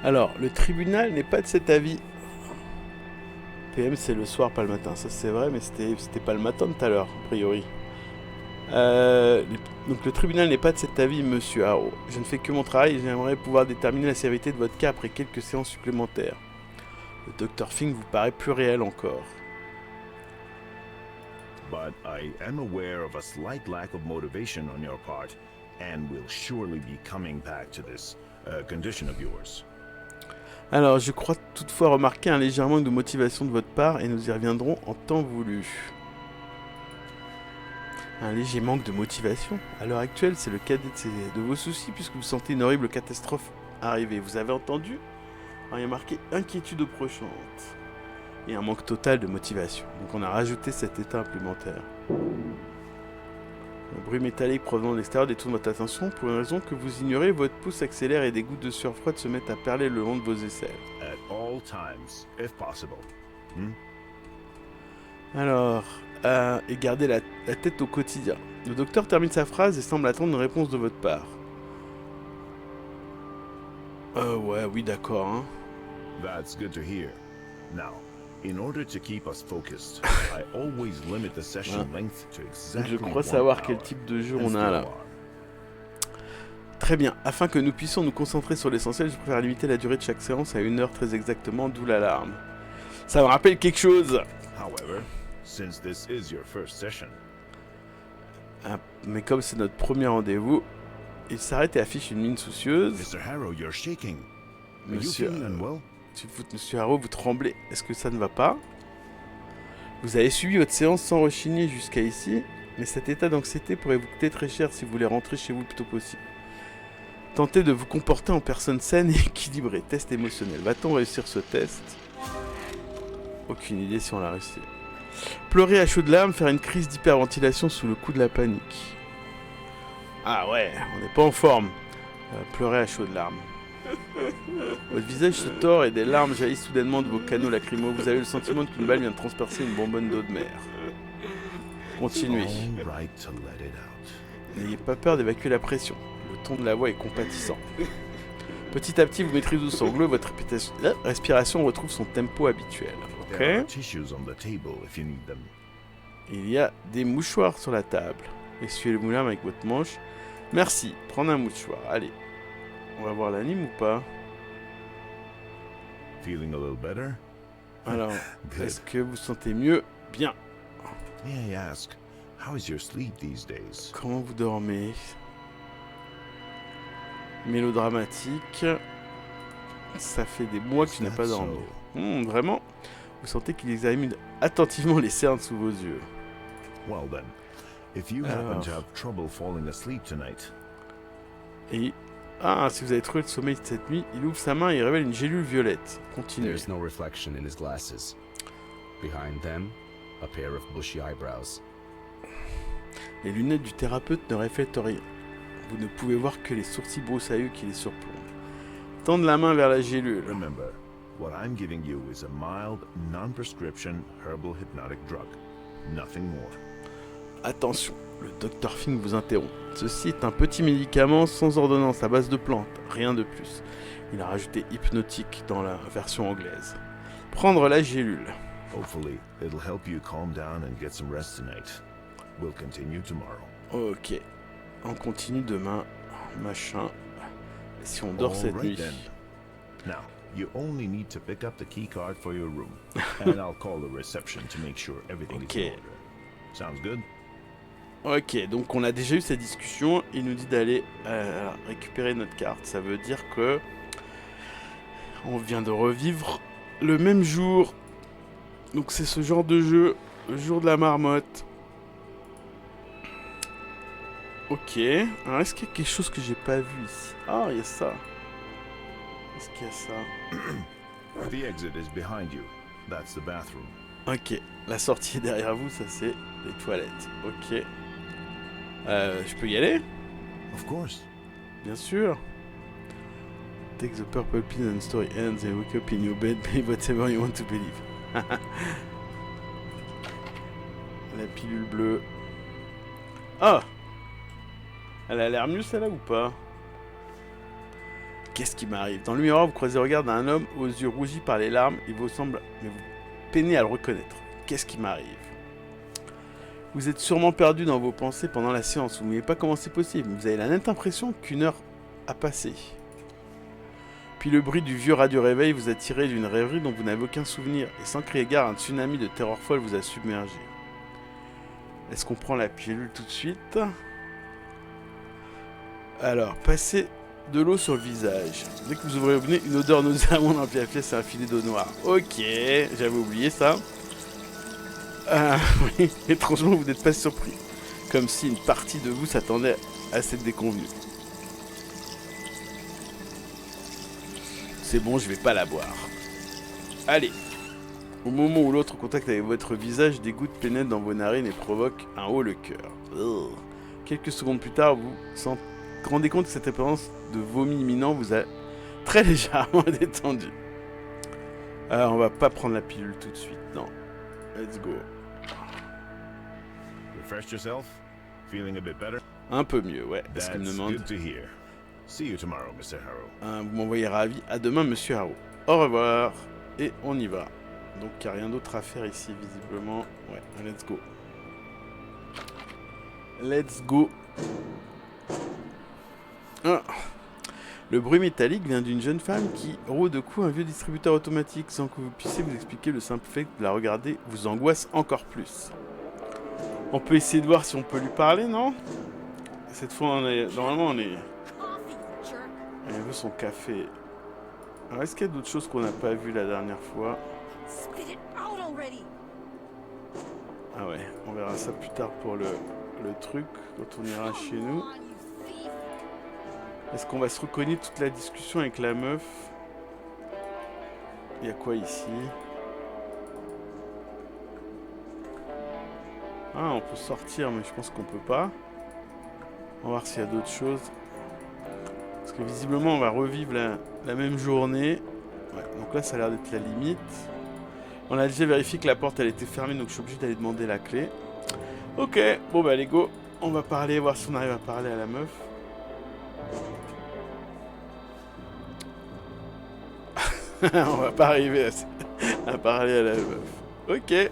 Alors, le tribunal n'est pas de cet avis. PM, c'est le soir, pas le matin. Ça, c'est vrai, mais c'était pas le matin tout à l'heure, a priori. Donc, le tribunal n'est pas de cet avis, monsieur Harrow. Je ne fais que mon travail et j'aimerais pouvoir déterminer la sévérité de votre cas après quelques séances supplémentaires. Le Dr. Fink vous paraît plus réel encore. But I am aware of a slight lack of motivation on your part, and will surely be coming back to this condition of yours. Alors, je crois toutefois remarquer un léger manque de motivation de votre part et nous y reviendrons en temps voulu. Un léger manque de motivation. À l'heure actuelle, c'est le cadet de vos soucis puisque vous sentez une horrible catastrophe arriver. Vous avez entendu? Alors, il y a marqué inquiétude approchante et un manque total de motivation. Donc on a rajouté cet état supplémentaire. Le bruit métallique provenant de l'extérieur détourne votre attention pour une raison que vous ignorez. Votre pouce accélère et des gouttes de sueur froide se mettent à perler le long de vos aisselles. At all times, if possible. Alors, et gardez la tête au quotidien. Le docteur termine sa phrase et semble attendre une réponse de votre part. Ouais, oui, d'accord, hein. That's good to hear. Now, in order to keep us focused, I always limit the session length to exactly Je crois 1 savoir hour. quel type de jeu Hence on the a là. alarm. Très bien, afin que nous puissions nous concentrer sur l'essentiel, je préfère limiter la durée de chaque séance à 1 heure très exactement, d'où l'alarme. Ça me rappelle quelque chose. However, since this is your first session, Ah, mais comme c'est notre premier rendez-vous, il s'arrête et affiche une mine soucieuse. Mr. Harrow, you're shaking. Are you Monsieur, feeling unwell? Monsieur Harrow, vous tremblez. Est-ce que ça ne va pas? Vous avez suivi votre séance sans rechigner jusqu'à ici, mais cet état d'anxiété pourrait vous coûter très cher si vous voulez rentrer chez vous le plus tôt possible. Tentez de vous comporter en personne saine et équilibrée. Test émotionnel. Va-t-on réussir ce test? Aucune idée si on l'a réussi. Pleurer à chaudes larmes, faire une crise d'hyperventilation sous le coup de la panique. Ah ouais, on n'est pas en forme. Pleurer à chaudes larmes. Votre visage se tord et des larmes jaillissent soudainement de vos canaux lacrymaux. Vous avez le sentiment qu'une balle vient de transpercer une bonbonne d'eau de mer. Continuez. All right to let it out. N'ayez pas peur d'évacuer la pression. Le ton de la voix est compatissant. Petit à petit, vous maîtrisez vos sanglots, votre respiration retrouve son tempo habituel. Ok. There are tissues on the table if you need them. Il y a des mouchoirs sur la table. Essuyez le moulin avec votre manche. Merci. Prendre un mouchoir. Allez. On va voir l'anime ou pas? Feeling a little better? Alors, Good. est-ce que vous sentez mieux? Bien. May I ask, how is your sleep these days? Comment vous dormez? Mélodramatique. Ça fait des mois que je n'ai pas That's dormi. Vraiment? Vous sentez qu'il examine attentivement les cernes sous vos yeux. Well then, if you happen to have trouble falling asleep tonight, Et... Ah, si vous avez trouvé le sommeil cette nuit, il ouvre sa main et il révèle une gélule violette. Continuez. There's no reflection in his glasses. Behind them, a pair of bushy eyebrows. Les lunettes du thérapeute ne reflètent rien. Vous ne pouvez voir que les sourcils broussailleux qui les surplombent. Tendre la main vers la gélule. remember, what I'm giving you is a mild, non-prescription herbal hypnotic drug. Nothing more. attention, le Dr Fink vous interrompt. Ceci est un petit médicament sans ordonnance à base de plantes, rien de plus. Il a rajouté hypnotique dans la version anglaise. Prendre la gélule. Hopefully, it'll help you calm down and get some rest tonight. We'll continue tomorrow. Ok, on continue demain, machin. Si on dort cette nuit. Then. Now, you only need to pick up the key card for your room, and I'll call the reception to make sure everything is in order. Sounds good? Ok, donc on a déjà eu cette discussion. Il nous dit d'aller récupérer notre carte. Ça veut dire que on vient de revivre le même jour. Donc c'est ce genre de jeu, le jour de la marmotte. Ok. Alors est-ce qu'il y a quelque chose que j'ai pas vu ici? Ah, il y a ça. Est-ce qu'il y a ça? The exit is behind you. That's the bathroom. Ok. La sortie est derrière vous, ça c'est les toilettes. Ok. Je peux y aller? Of course. Bien sûr. Take the purple pill and story ends and wake up in your bed, believe whatever you want to believe. La pilule bleue. Ah! Elle a l'air mieux celle-là ou pas? Qu'est-ce qui m'arrive? Dans le miroir, vous croisez le regard d'un homme aux yeux rougis par les larmes. Il vous semble, mais vous peinez à le reconnaître. Qu'est-ce qui m'arrive? Vous êtes sûrement perdu dans vos pensées pendant la séance. Vous ne voyez pas comment c'est possible. Vous avez la nette impression qu'une heure a passé. Puis le bruit du vieux radio-réveil vous a tiré d'une rêverie dont vous n'avez aucun souvenir. Et sans crier gare, un tsunami de terreur folle vous a submergé. Est-ce qu'on prend la pilule tout de suite? Alors, passez de l'eau sur le visage. Dès que vous ouvrez le nez, une odeur nauséabonde remplit la pièce et un filet d'eau noire. Ok, j'avais oublié ça. Oui, étrangement, vous n'êtes pas surpris. Comme si une partie de vous s'attendait à cette déconvenue. C'est bon, je vais pas la boire. Allez. Au moment où l'autre contact avec votre visage, des gouttes pénètrent dans vos narines et provoquent un haut le cœur. Quelques secondes plus tard, vous rendez compte que cette apparence de vomi imminent vous a très légèrement détendu. Alors, on va pas prendre la pilule tout de suite, non. Let's go. Refreshed yourself? Feeling a bit better? Un peu mieux, ouais. Est-ce qu'il me That's demande? good to hear. See you tomorrow, Mr. Harrow. Vous m'envoyez ravi. À demain, monsieur Harrow. Au revoir. Et on y va. Donc, il n'y a rien d'autre à faire ici, visiblement. Ouais, let's go. Let's go. Ah. Le bruit métallique vient d'une jeune femme qui roule de coups un vieux distributeur automatique. Sans que vous puissiez vous expliquer, le simple fait de la regarder vous angoisse encore plus. On peut essayer de voir si on peut lui parler, non? Cette fois, normalement, on est... Elle veut son café. Alors, est-ce qu'il y a d'autres choses qu'on n'a pas vues la dernière fois? Ah ouais, on verra ça plus tard pour le truc, quand on ira chez nous. Est-ce qu'on va se reconnaître toute la discussion avec la meuf? Il y a quoi ici? Ah, on peut sortir, mais je pense qu'on peut pas. On va voir s'il y a d'autres choses. Parce que visiblement, on va revivre la même journée. Ouais, donc là, ça a l'air d'être la limite. On a déjà vérifié que la porte, elle était fermée, donc je suis obligé d'aller demander la clé. Ok, bon bah allez, go. On va parler, voir si on arrive à parler à la meuf. On va pas arriver à parler à la meuf. Ok.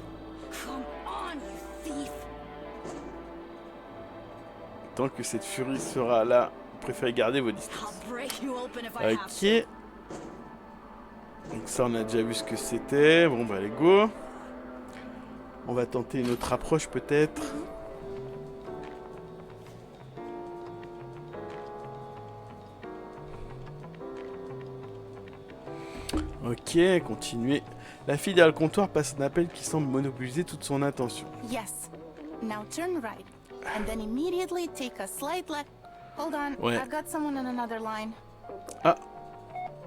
Tant que cette furie sera là, vous préférez garder vos distances. Ok. Donc ça, on a déjà vu ce que c'était. Bon bah allez, go. On va tenter une autre approche peut-être. Ok, continuez. La fille derrière le comptoir passe un appel qui semble monopoliser toute son attention. Yes. Now turn right. And then immediately take a slight left. Hold on. Ouais. I've got someone on another line. Ah,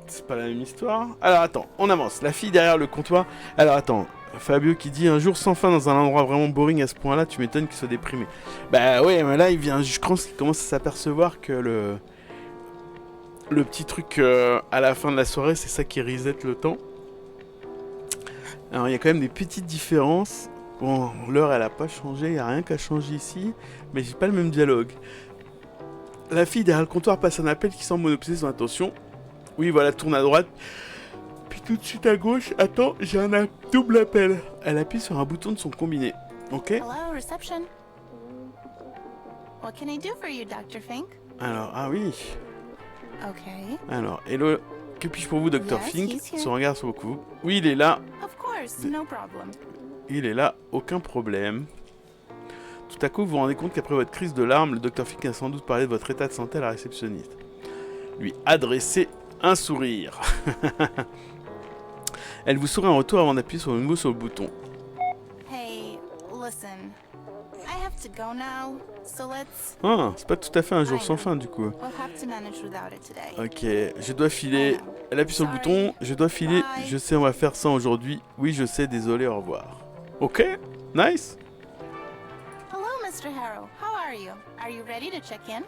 c'est pas la même histoire. Alors attends, on avance. La fille derrière le comptoir. Alors attends, Fabio qui dit un jour sans fin dans un endroit vraiment boring à ce point-là, tu m'étonnes qu'il soit déprimé. Bah ouais, mais là il vient, je pense qu'il commence à s'apercevoir que le petit truc à la fin de la soirée, c'est ça qui reset le temps. Alors il y a quand même des petites différences. Bon, l'heure, elle a pas changé, y a rien qui a changé ici, mais j'ai pas le même dialogue. La fille derrière le comptoir passe un appel qui semble monopoliser son attention. Oui, voilà, tourne à droite. Puis tout de suite à gauche, attends, j'ai un double appel. Elle appuie sur un bouton de son combiné. Ok. Hello, reception. What can I do for you, Dr. Fink? Alors, ah oui. Okay. Alors, hello. Que puis-je pour vous, Dr. Yes, Fink? he's here. Son regard sur vous. Oui, il est là. Of course, no problem. Il est là, aucun problème. Tout à coup, vous vous rendez compte qu'après votre crise de larmes, le Dr. Fink a sans doute parlé de votre état de santé à la réceptionniste. Lui adresser un sourire. Elle vous sourit en retour avant d'appuyer sur nouveau sur le bouton. Hey, listen. I have to go now, so let's... Ah, c'est pas tout à fait un jour sans fin du coup. We'll have to manage without it today. Ok, je dois filer. Elle appuie sur le bouton, je dois filer. Bye. Je sais, on va faire ça aujourd'hui. Oui, je sais, désolé, au revoir. Ok, nice. Hello, Mr. Harrow. How are you? Are you ready to check in?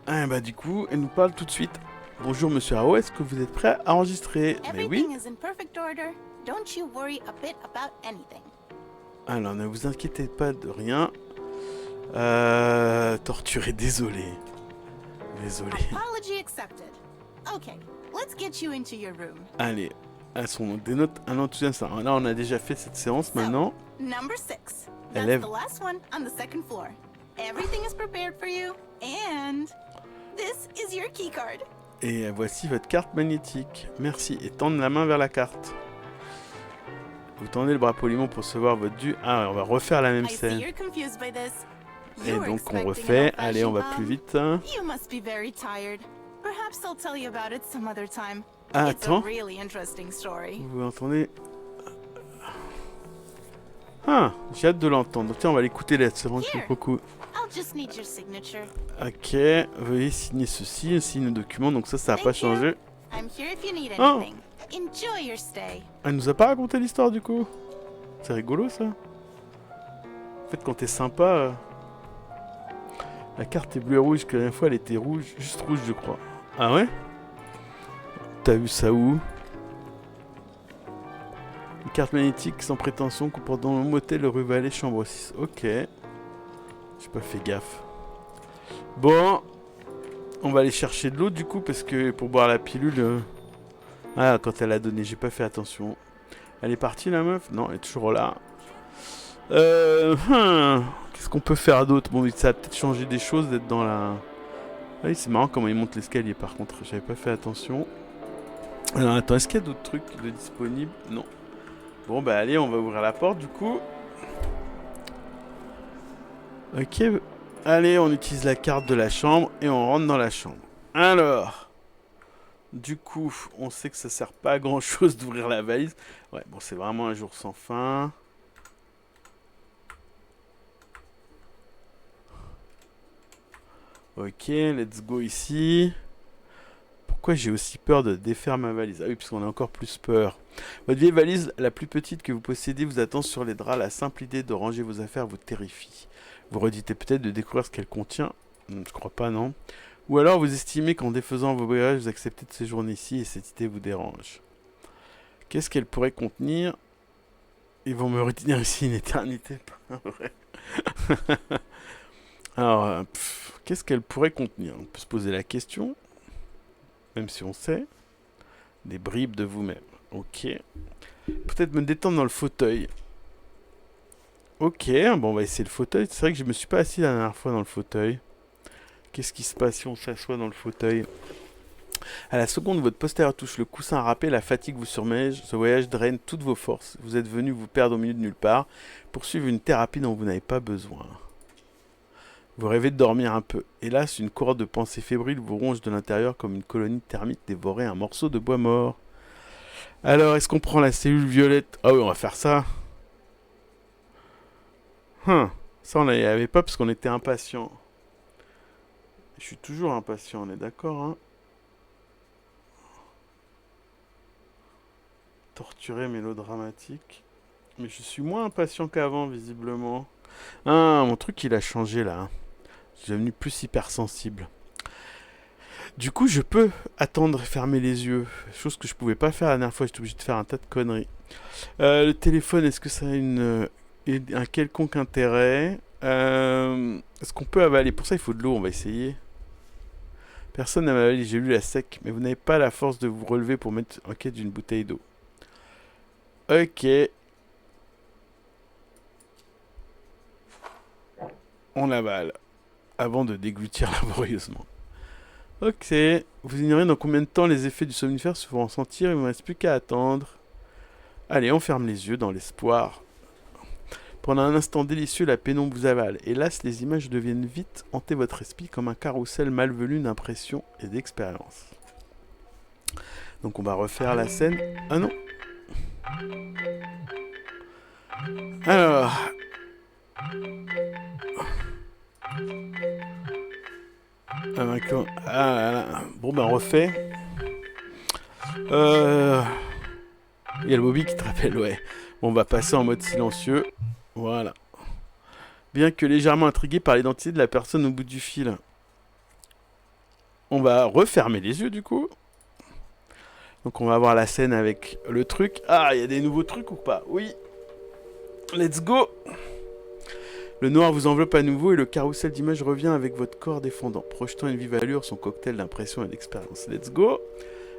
Ah bah du coup, elle nous parle tout de suite. Bonjour Monsieur Haro, est-ce que vous êtes prêt à enregistrer? Mais oui. Everything is in perfect order. Don't you worry a bit about anything. Alors ne vous inquiétez pas de rien. Torturé, désolé. Désolé. Apology accepted. Okay, let's get you into your room. Allez, elles sont des notes un enthousiasme. Alors là, on a déjà fait cette séance maintenant. Number 6. Elle That's lève. the last one on the second floor. Everything is prepared for you, and this is your key card. Et voici votre carte magnétique. Merci. Et tendre la main vers la carte. Vous tendez le bras poliment pour recevoir votre dû. Ah, on va refaire la même I see scène. you're confused by this. Et You were donc on expecting refait. an Allez, on va old-fashioned plus bomb. vite. You must be very tired. Perhaps I'll tell you about it some other time. Ah, It's a attends. really interesting story. Vous entendez? Ah, j'ai hâte de l'entendre. Tiens, on va l'écouter là. C'est vraiment Here. beaucoup. I'll just need your signature. Ok, veuillez signer ceci, signe le document. Donc ça n'a pas Thank you. changé. I'm here if you need Oh. anything. Enjoy your stay. Elle nous a pas raconté l'histoire du coup. C'est rigolo ça. En fait, quand t'es sympa, la carte est bleue et rouge. Que la dernière fois, elle était rouge, juste rouge, je crois. Ah ouais? T'as vu ça où? Une carte magnétique sans prétention comportant le motel rue Vallée, chambre 6. Ok. J'ai pas fait gaffe. Bon. On va aller chercher de l'eau du coup parce que pour boire la pilule... Ah, quand elle a donné, j'ai pas fait attention. Elle est partie la meuf? Non, elle est toujours là. Qu'est-ce qu'on peut faire d'autre? Bon, ça a peut-être changé des choses d'être dans la... Ah oui, c'est marrant comment il monte l'escalier par contre. J'avais pas fait attention. Alors attends, est-ce qu'il y a d'autres trucs de disponibles? Non. Bon bah allez, on va ouvrir la porte du coup. Ok. Allez, on utilise la carte de la chambre et on rentre dans la chambre. Alors... Du coup, on sait que ça sert pas à grand chose d'ouvrir la valise. Ouais, bon, c'est vraiment un jour sans fin. Ok, let's go ici. Pourquoi j'ai aussi peur de défaire ma valise? Ah oui, parce qu'on a encore plus peur. Votre vieille valise, la plus petite que vous possédez, vous attend sur les draps. La simple idée de ranger vos affaires vous terrifie. Vous redoutez peut-être de découvrir ce qu'elle contient. Je crois pas, non. Ou alors vous estimez qu'en défaisant vos voyages, vous acceptez de séjourner ici et cette idée vous dérange. Qu'est-ce qu'elle pourrait contenir? Ils vont me retenir ici une éternité, pas vrai. Alors, qu'est-ce qu'elle pourrait contenir? On peut se poser la question, même si on sait. Des bribes de vous-même. Ok. Peut-être me détendre dans le fauteuil. Ok, bon, on va essayer le fauteuil. C'est vrai que je me suis pas assis la dernière fois dans le fauteuil. Qu'est-ce qui se passe si on s'assoit dans le fauteuil? À la seconde où votre postérieur touche le coussin râpé, la fatigue vous submerge. Ce voyage draine toutes vos forces. Vous êtes venu vous perdre au milieu de nulle part, poursuivre une thérapie dont vous n'avez pas besoin. Vous rêvez de dormir un peu. Hélas, une cohorte de pensées fébriles vous ronge de l'intérieur comme une colonie de termites dévorer un morceau de bois mort. Alors, est-ce qu'on prend la cellule violette? Ah oui, on va faire ça. Ça, on n'y avait pas parce qu'on était impatient. Je suis toujours impatient, on est d'accord, hein? Torturé, mélodramatique. Mais je suis moins impatient qu'avant, visiblement. Ah, mon truc, il a changé, là. Je suis devenu plus hypersensible. Du coup, je peux attendre et fermer les yeux. Chose que je pouvais pas faire la dernière fois, j'étais obligé de faire un tas de conneries. Le téléphone, est-ce que ça a une un quelconque intérêt. Est-ce qu'on peut avaler? Pour ça, il faut de l'eau, on va essayer. Personne n'a avalé, j'ai lu la sec, mais vous n'avez pas la force de vous relever pour mettre en quête d'une bouteille d'eau. Ok. On avale, avant de déglutir laborieusement. Ok. Vous ignorez dans combien de temps les effets du somnifère se feront sentir, il ne me reste plus qu'à attendre. Allez, on ferme les yeux dans l'espoir. Pendant un instant délicieux, la pénombre vous avale. Hélas, les images deviennent vite hanter votre esprit comme un carrousel malvenu d'impressions et d'expériences. Donc on va refaire la scène. Ah non. Alors. Bon ben on refait. Il y a le Bobby qui te rappelle, ouais. Bon, on va passer en mode silencieux. Voilà. Bien que légèrement intrigué par l'identité de la personne au bout du fil. On va refermer les yeux du coup. Donc on va voir la scène avec le truc. Ah, il y a des nouveaux trucs ou pas? Oui. Let's go. Le noir vous enveloppe à nouveau et le carrousel d'images revient avec votre corps défendant, projetant une vive allure son cocktail d'impression et d'expérience. Let's go.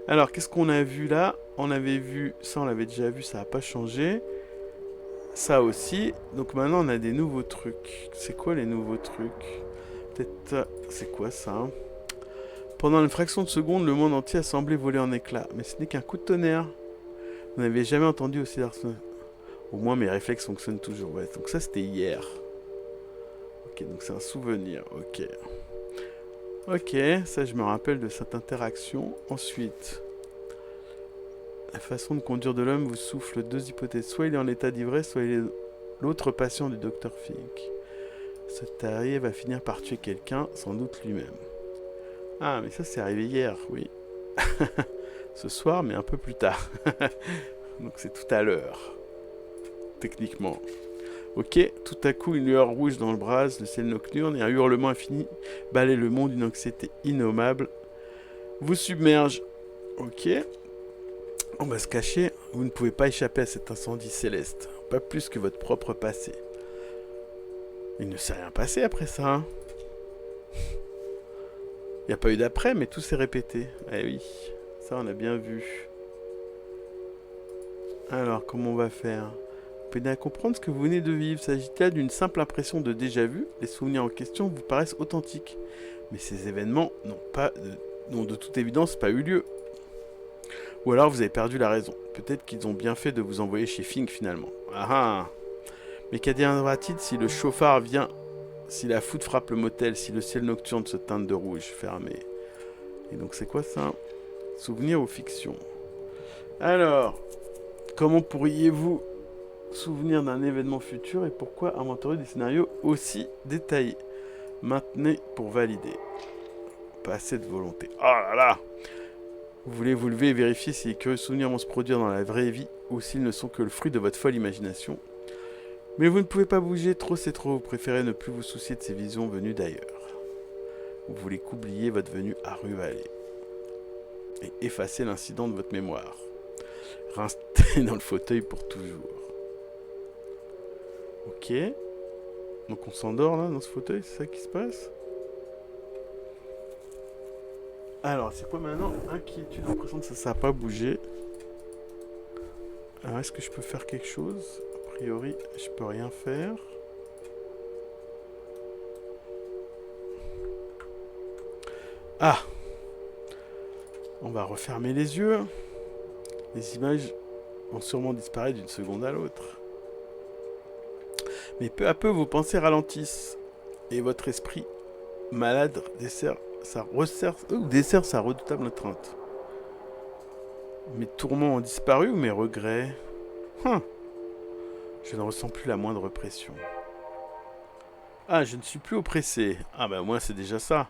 Alors, qu'est-ce qu'on a vu là? On avait vu, ça on l'avait déjà vu, ça n'a pas changé. Ça aussi. Donc maintenant on a des nouveaux trucs. C'est quoi les nouveaux trucs? Peut-être... c'est quoi ça? Pendant une fraction de seconde, le monde entier a semblé voler en éclats. Mais ce n'est qu'un coup de tonnerre. Vous n'avez jamais entendu aussi d'arsenal. Au moins mes réflexes fonctionnent toujours. Ouais, donc ça c'était hier. Ok, donc c'est un souvenir. Ok. Ok, ça je me rappelle de cette interaction. Ensuite, la façon de conduire de l'homme vous souffle deux hypothèses. Soit il est en état d'ivresse, soit il est l'autre patient du Dr Fink. Ce taré va finir par tuer quelqu'un, sans doute lui-même. Ah, mais ça c'est arrivé hier, oui. Ce soir, mais un peu plus tard. Donc c'est tout à l'heure. Techniquement. Ok, tout à coup une lueur rouge dans le bras, le ciel nocturne et un hurlement infini balaye le monde d'une anxiété innommable. Vous submerge. Ok. On va se cacher. Vous ne pouvez pas échapper à cet incendie céleste. Pas plus que votre propre passé. Il ne s'est rien passé après ça. Hein. Il n'y a pas eu d'après, mais tout s'est répété. Eh oui, ça on a bien vu. Alors, comment on va faire? Vous pouvez bien comprendre ce que vous venez de vivre. S'agit-il d'une simple impression de déjà-vu? Les souvenirs en question vous paraissent authentiques. Mais ces événements n'ont de toute évidence pas eu lieu. Ou alors vous avez perdu la raison. Peut-être qu'ils ont bien fait de vous envoyer chez Fink finalement. Ah ah. Mais qu'adviendra-t-il si le chauffard vient? Si la foudre frappe le motel? Si le ciel nocturne se teinte de rouge fermé? Et donc c'est quoi ça? Souvenir ou fiction? Alors, comment pourriez-vous souvenir d'un événement futur et pourquoi inventer des scénarios aussi détaillés? Maintenez pour valider. Pas assez de volonté. Oh là là! Vous voulez vous lever et vérifier si les curieux souvenirs vont se produire dans la vraie vie ou s'ils ne sont que le fruit de votre folle imagination. Mais vous ne pouvez pas bouger, trop c'est trop, vous préférez ne plus vous soucier de ces visions venues d'ailleurs. Vous voulez qu'oublier votre venue à Rue Vallée et effacer l'incident de votre mémoire. Restez dans le fauteuil pour toujours. Ok. Donc on s'endort là dans ce fauteuil, c'est ça qui se passe? Alors c'est quoi maintenant? Inquiétude, l'impression que ça n'a pas bougé. Alors est-ce que je peux faire quelque chose? A priori je peux rien faire. Ah! On va refermer les yeux. Les images vont sûrement disparaître d'une seconde à l'autre. Mais peu à peu, vos pensées ralentissent. Et votre esprit malade dessert sa redoutable étreinte. Mes tourments ont disparu ou mes regrets? Je ne ressens plus la moindre pression. Ah, je ne suis plus oppressé. Ah bah moi c'est déjà ça.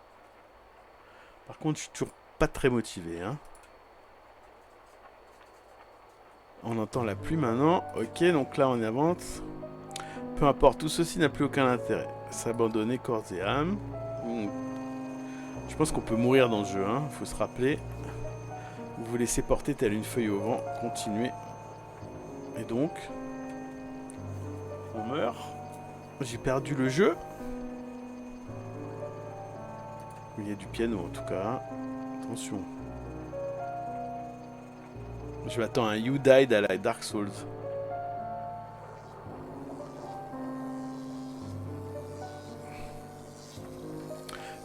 Par contre, je suis toujours pas très motivé. Hein. On entend la pluie maintenant. Ok, donc là on avance. Peu importe, tout ceci n'a plus aucun intérêt. S'abandonner corps et âme. Je pense qu'on peut mourir dans le jeu, hein. Faut se rappeler. Vous vous laissez porter telle une feuille au vent. Continuez. Et donc... On meurt. J'ai perdu le jeu. Il y a du piano en tout cas. Attention. Je m'attends à un You Died à la Dark Souls.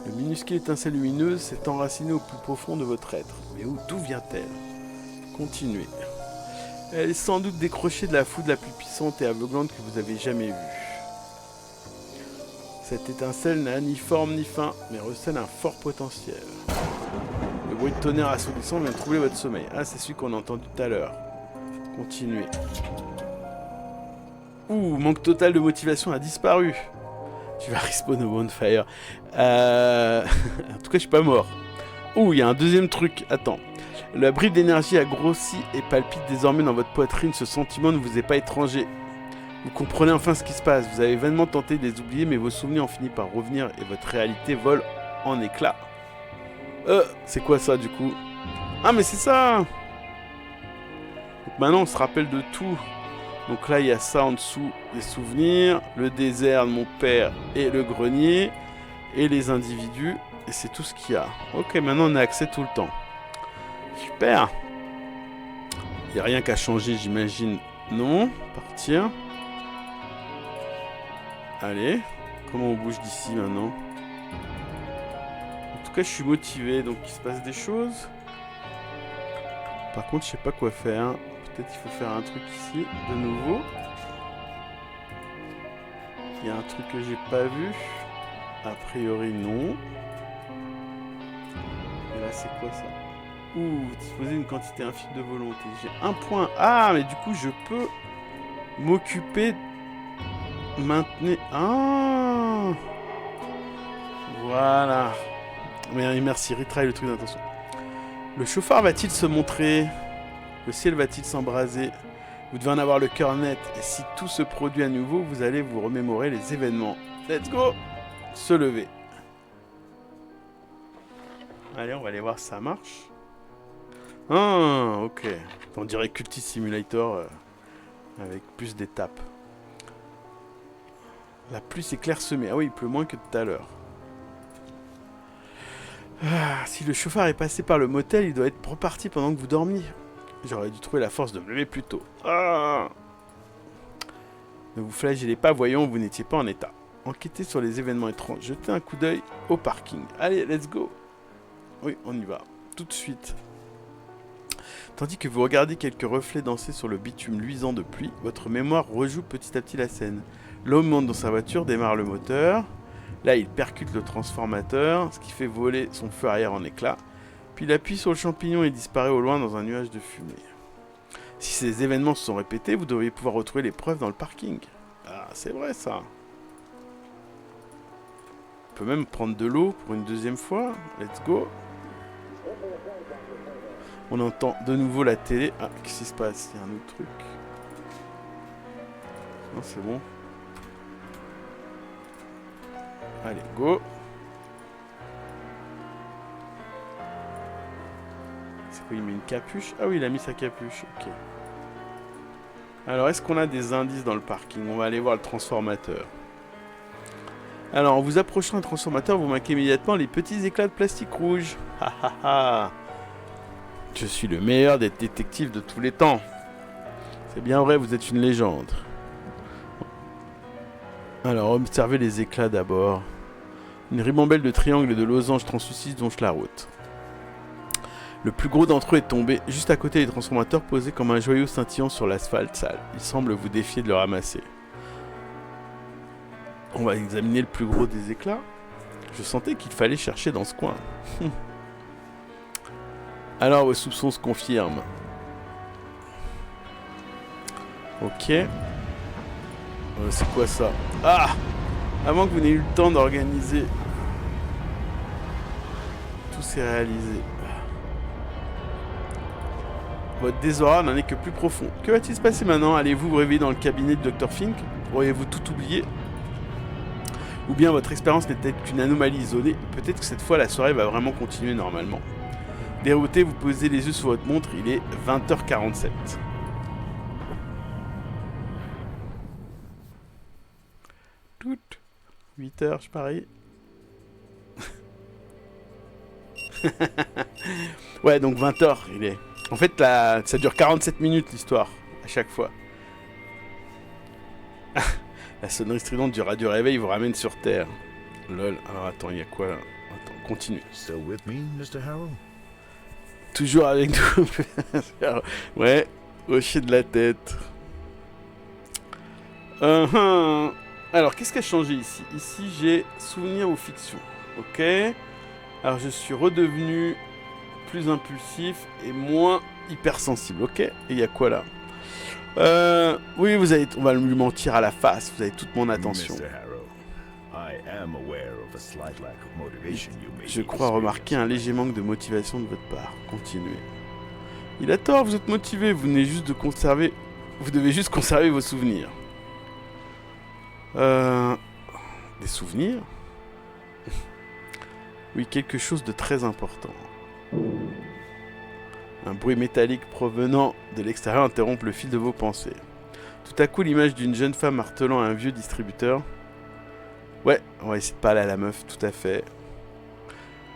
Le minuscule étincelle lumineuse s'est enracinée au plus profond de votre être. Mais d'où vient-elle? Continuez. Elle est sans doute décrochée de la foudre la plus puissante et aveuglante que vous avez jamais vue. Cette étincelle n'a ni forme ni fin, mais recèle un fort potentiel. Le bruit de tonnerre assourdissant vient troubler votre sommeil. Ah, c'est celui qu'on a entendu tout à l'heure. Continuez. Ouh, manque total de motivation a disparu. Tu vas respawn au bonfire. En tout cas, je suis pas mort. Ouh, il y a un deuxième truc. Attends. La bride d'énergie a grossi et palpite désormais dans votre poitrine. Ce sentiment ne vous est pas étranger. Vous comprenez enfin ce qui se passe. Vous avez vainement tenté de les oublier, mais vos souvenirs ont fini par revenir et votre réalité vole en éclats. C'est quoi ça du coup? Ah, mais c'est ça! Donc maintenant, on se rappelle de tout. Donc là, il y a ça en dessous, les souvenirs, le désert de mon père et le grenier, et les individus, et c'est tout ce qu'il y a. Ok, maintenant on a accès tout le temps. Super! Il n'y a rien qu'à changer, j'imagine. Non, partir. Allez, comment on bouge d'ici maintenant? En tout cas, je suis motivé, donc il se passe des choses. Par contre, je sais pas quoi faire. Peut-être qu'il faut faire un truc ici, de nouveau. Il y a un truc que j'ai pas vu. A priori, non. Et là, c'est quoi ça? Ouh, disposer d'une quantité infime de volonté. J'ai un point. Ah, mais du coup, je peux m'occuper... Maintenir... Ah, voilà. Mais merci, retry le truc d'intention. Le chauffard va-t-il se montrer? Le ciel va-t-il s'embraser? Vous devez en avoir le cœur net. Et si tout se produit à nouveau, vous allez vous remémorer les événements. Let's go! Se lever. Allez, on va aller voir si ça marche. Ah, ok. On dirait Cultist Simulator avec plus d'étapes. La pluie s'est clairsemée. Ah oui, il pleut moins que tout à l'heure. Ah, si le chauffard est passé par le motel, il doit être reparti pendant que vous dormiez. J'aurais dû trouver la force de me lever plus tôt. Ah, ne vous flagellez pas, voyons, vous n'étiez pas en état. Enquêtez sur les événements étranges. Jetez un coup d'œil au parking. Allez, let's go. Oui, on y va. Tout de suite. Tandis que vous regardez quelques reflets danser sur le bitume luisant de pluie, votre mémoire rejoue petit à petit la scène. L'homme monte dans sa voiture, démarre le moteur. Là, il percute le transformateur, ce qui fait voler son feu arrière en éclats. Puis il appuie sur le champignon et disparaît au loin dans un nuage de fumée. Si ces événements se sont répétés, vous devriez pouvoir retrouver les preuves dans le parking. Ah, c'est vrai ça. On peut même prendre de l'eau pour une deuxième fois. Let's go. On entend de nouveau la télé. Ah, qu'est-ce qui se passe? Il y a un autre truc. Non, c'est bon. Allez, go. C'est quoi, il met une capuche? Ah oui, il a mis sa capuche, ok. Alors, est-ce qu'on a des indices dans le parking? On va aller voir le transformateur. Alors, en vous approchant d'un transformateur, vous marquez immédiatement les petits éclats de plastique rouge. Ha ha ha. Je suis le meilleur des détectives de tous les temps. C'est bien vrai, vous êtes une légende. Alors, observez les éclats d'abord. Une ribambelle de triangles et de losanges translucides jonche la route. Le plus gros d'entre eux est tombé juste à côté des transformateurs posés comme un joyau scintillant sur l'asphalte sale. Il semble vous défier de le ramasser. On va examiner le plus gros des éclats. Je sentais qu'il fallait chercher dans ce coin. Alors vos soupçons se confirment. Ok. C'est quoi ça? Ah! Avant que vous n'ayez eu le temps d'organiser. Tout s'est réalisé. Votre désordre n'en est que plus profond. Que va-t-il se passer maintenant? Allez-vous vous réveiller dans le cabinet de Dr. Fink? Auriez-vous tout oublié? Ou bien votre expérience n'était qu'une anomalie isolée? Peut-être que cette fois la soirée va vraiment continuer normalement. Dérouté, vous posez les yeux sur votre montre, il est 20h47. Tout. 8 heures, je parie. Ouais, donc 20 heures, il est. En fait, là, ça dure 47 minutes, l'histoire, à chaque fois. La sonnerie stridente du radio réveil vous ramène sur Terre. Lol. Alors, attends, il y a quoi, là? Attends, continue. Still with me, Mr. Harrow? Toujours avec nous. Ouais, hocher de la tête. Alors, qu'est-ce qui a changé ici? Ici, j'ai souvenir ou fiction. Ok. Alors, je suis redevenu plus impulsif et moins hypersensible. Ok. Et il y a quoi là? Oui, on va lui mentir à la face. Vous avez toute mon attention. Mr. Harrow, I am aware of a slight lack of motivation you may Je be crois remarquer un léger manque de motivation de votre part. Continuez. Il a tort, vous êtes motivé. Vous devez juste conserver vos souvenirs. Des souvenirs? Oui, quelque chose de très important. Un bruit métallique provenant de l'extérieur interrompt le fil de vos pensées. Tout à coup, l'image d'une jeune femme martelant un vieux distributeur. Ouais, on va essayer de parler à la meuf, tout à fait.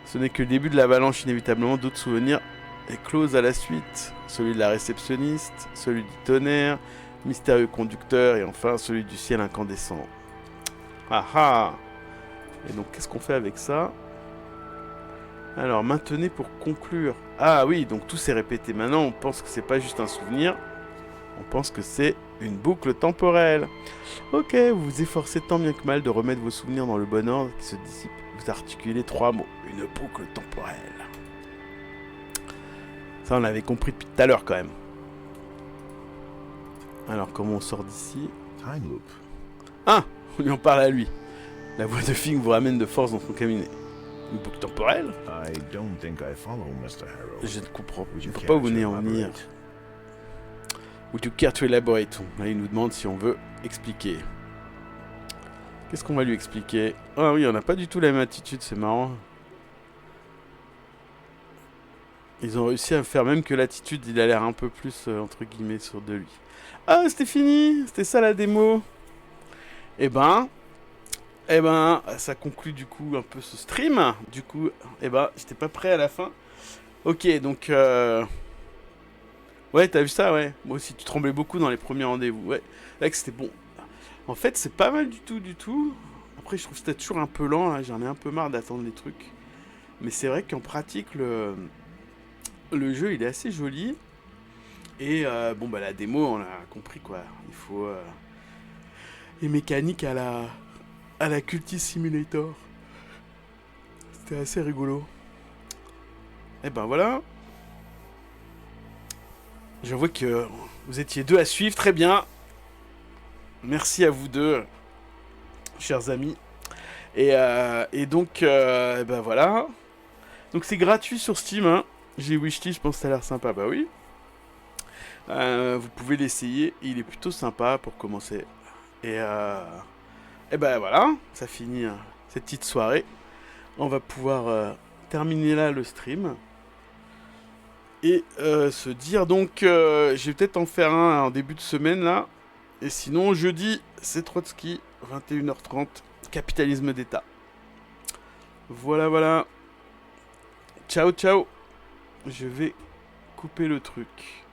Ce n'est que le début de l'avalanche, inévitablement, d'autres souvenirs éclosent à la suite. Celui de la réceptionniste, celui du tonnerre, mystérieux conducteur, et enfin celui du ciel incandescent. Ah ah! Et donc, qu'est-ce qu'on fait avec ça? Alors, maintenez pour conclure. Ah oui, donc tout s'est répété. Maintenant, on pense que c'est pas juste un souvenir. On pense que c'est une boucle temporelle. Ok, vous vous efforcez tant bien que mal de remettre vos souvenirs dans le bon ordre qui se dissipe. Vous articulez 3 mots. Une boucle temporelle. Ça, on l'avait compris depuis tout à l'heure quand même. Alors, comment on sort d'ici? Time loop. Ah, on lui en parle à lui. La voix de Fink vous ramène de force dans son cabinet. Une boucle temporelle? I don't think I follow, Mr. Harrow. Je ne comprends Would you pas care où vous to venez en venir. elaborate? Would you care to elaborate? Là, il nous demande si on veut expliquer. Qu'est-ce qu'on va lui expliquer? Ah oui, on n'a pas du tout la même attitude, c'est marrant. Ils ont réussi à faire même que l'attitude, il a l'air un peu plus, entre guillemets, sur de lui. Ah, c'était fini! C'était ça la démo! Eh ben, ça conclut du coup un peu ce stream. Du coup, j'étais pas prêt à la fin. Ok, donc... Ouais, t'as vu ça, ouais. Moi aussi, tu tremblais beaucoup dans les premiers rendez-vous. Ouais, là que c'était bon. En fait, c'est pas mal du tout. Après, je trouve que c'était toujours un peu lent, là. J'en ai un peu marre d'attendre les trucs. Mais c'est vrai qu'en pratique, le jeu, il est assez joli. Et la démo, on a compris, quoi. Il faut... les mécaniques à la Cultist Simulator. C'était assez rigolo. Et ben voilà. Je vois que vous étiez 2 à suivre, très bien. Merci à vous 2, chers amis. Et donc, voilà. Donc c'est gratuit sur Steam, hein. J'ai wishlist, je pense que ça a l'air sympa. Bah oui. Vous pouvez l'essayer, il est plutôt sympa pour commencer. Et voilà, ça finit cette petite soirée. On va pouvoir terminer là le stream. Et se dire donc, je vais peut-être en faire un en début de semaine là. Et sinon, jeudi, c'est Trotsky, 21h30, capitalisme d'État. Voilà. Ciao. Je vais couper le truc.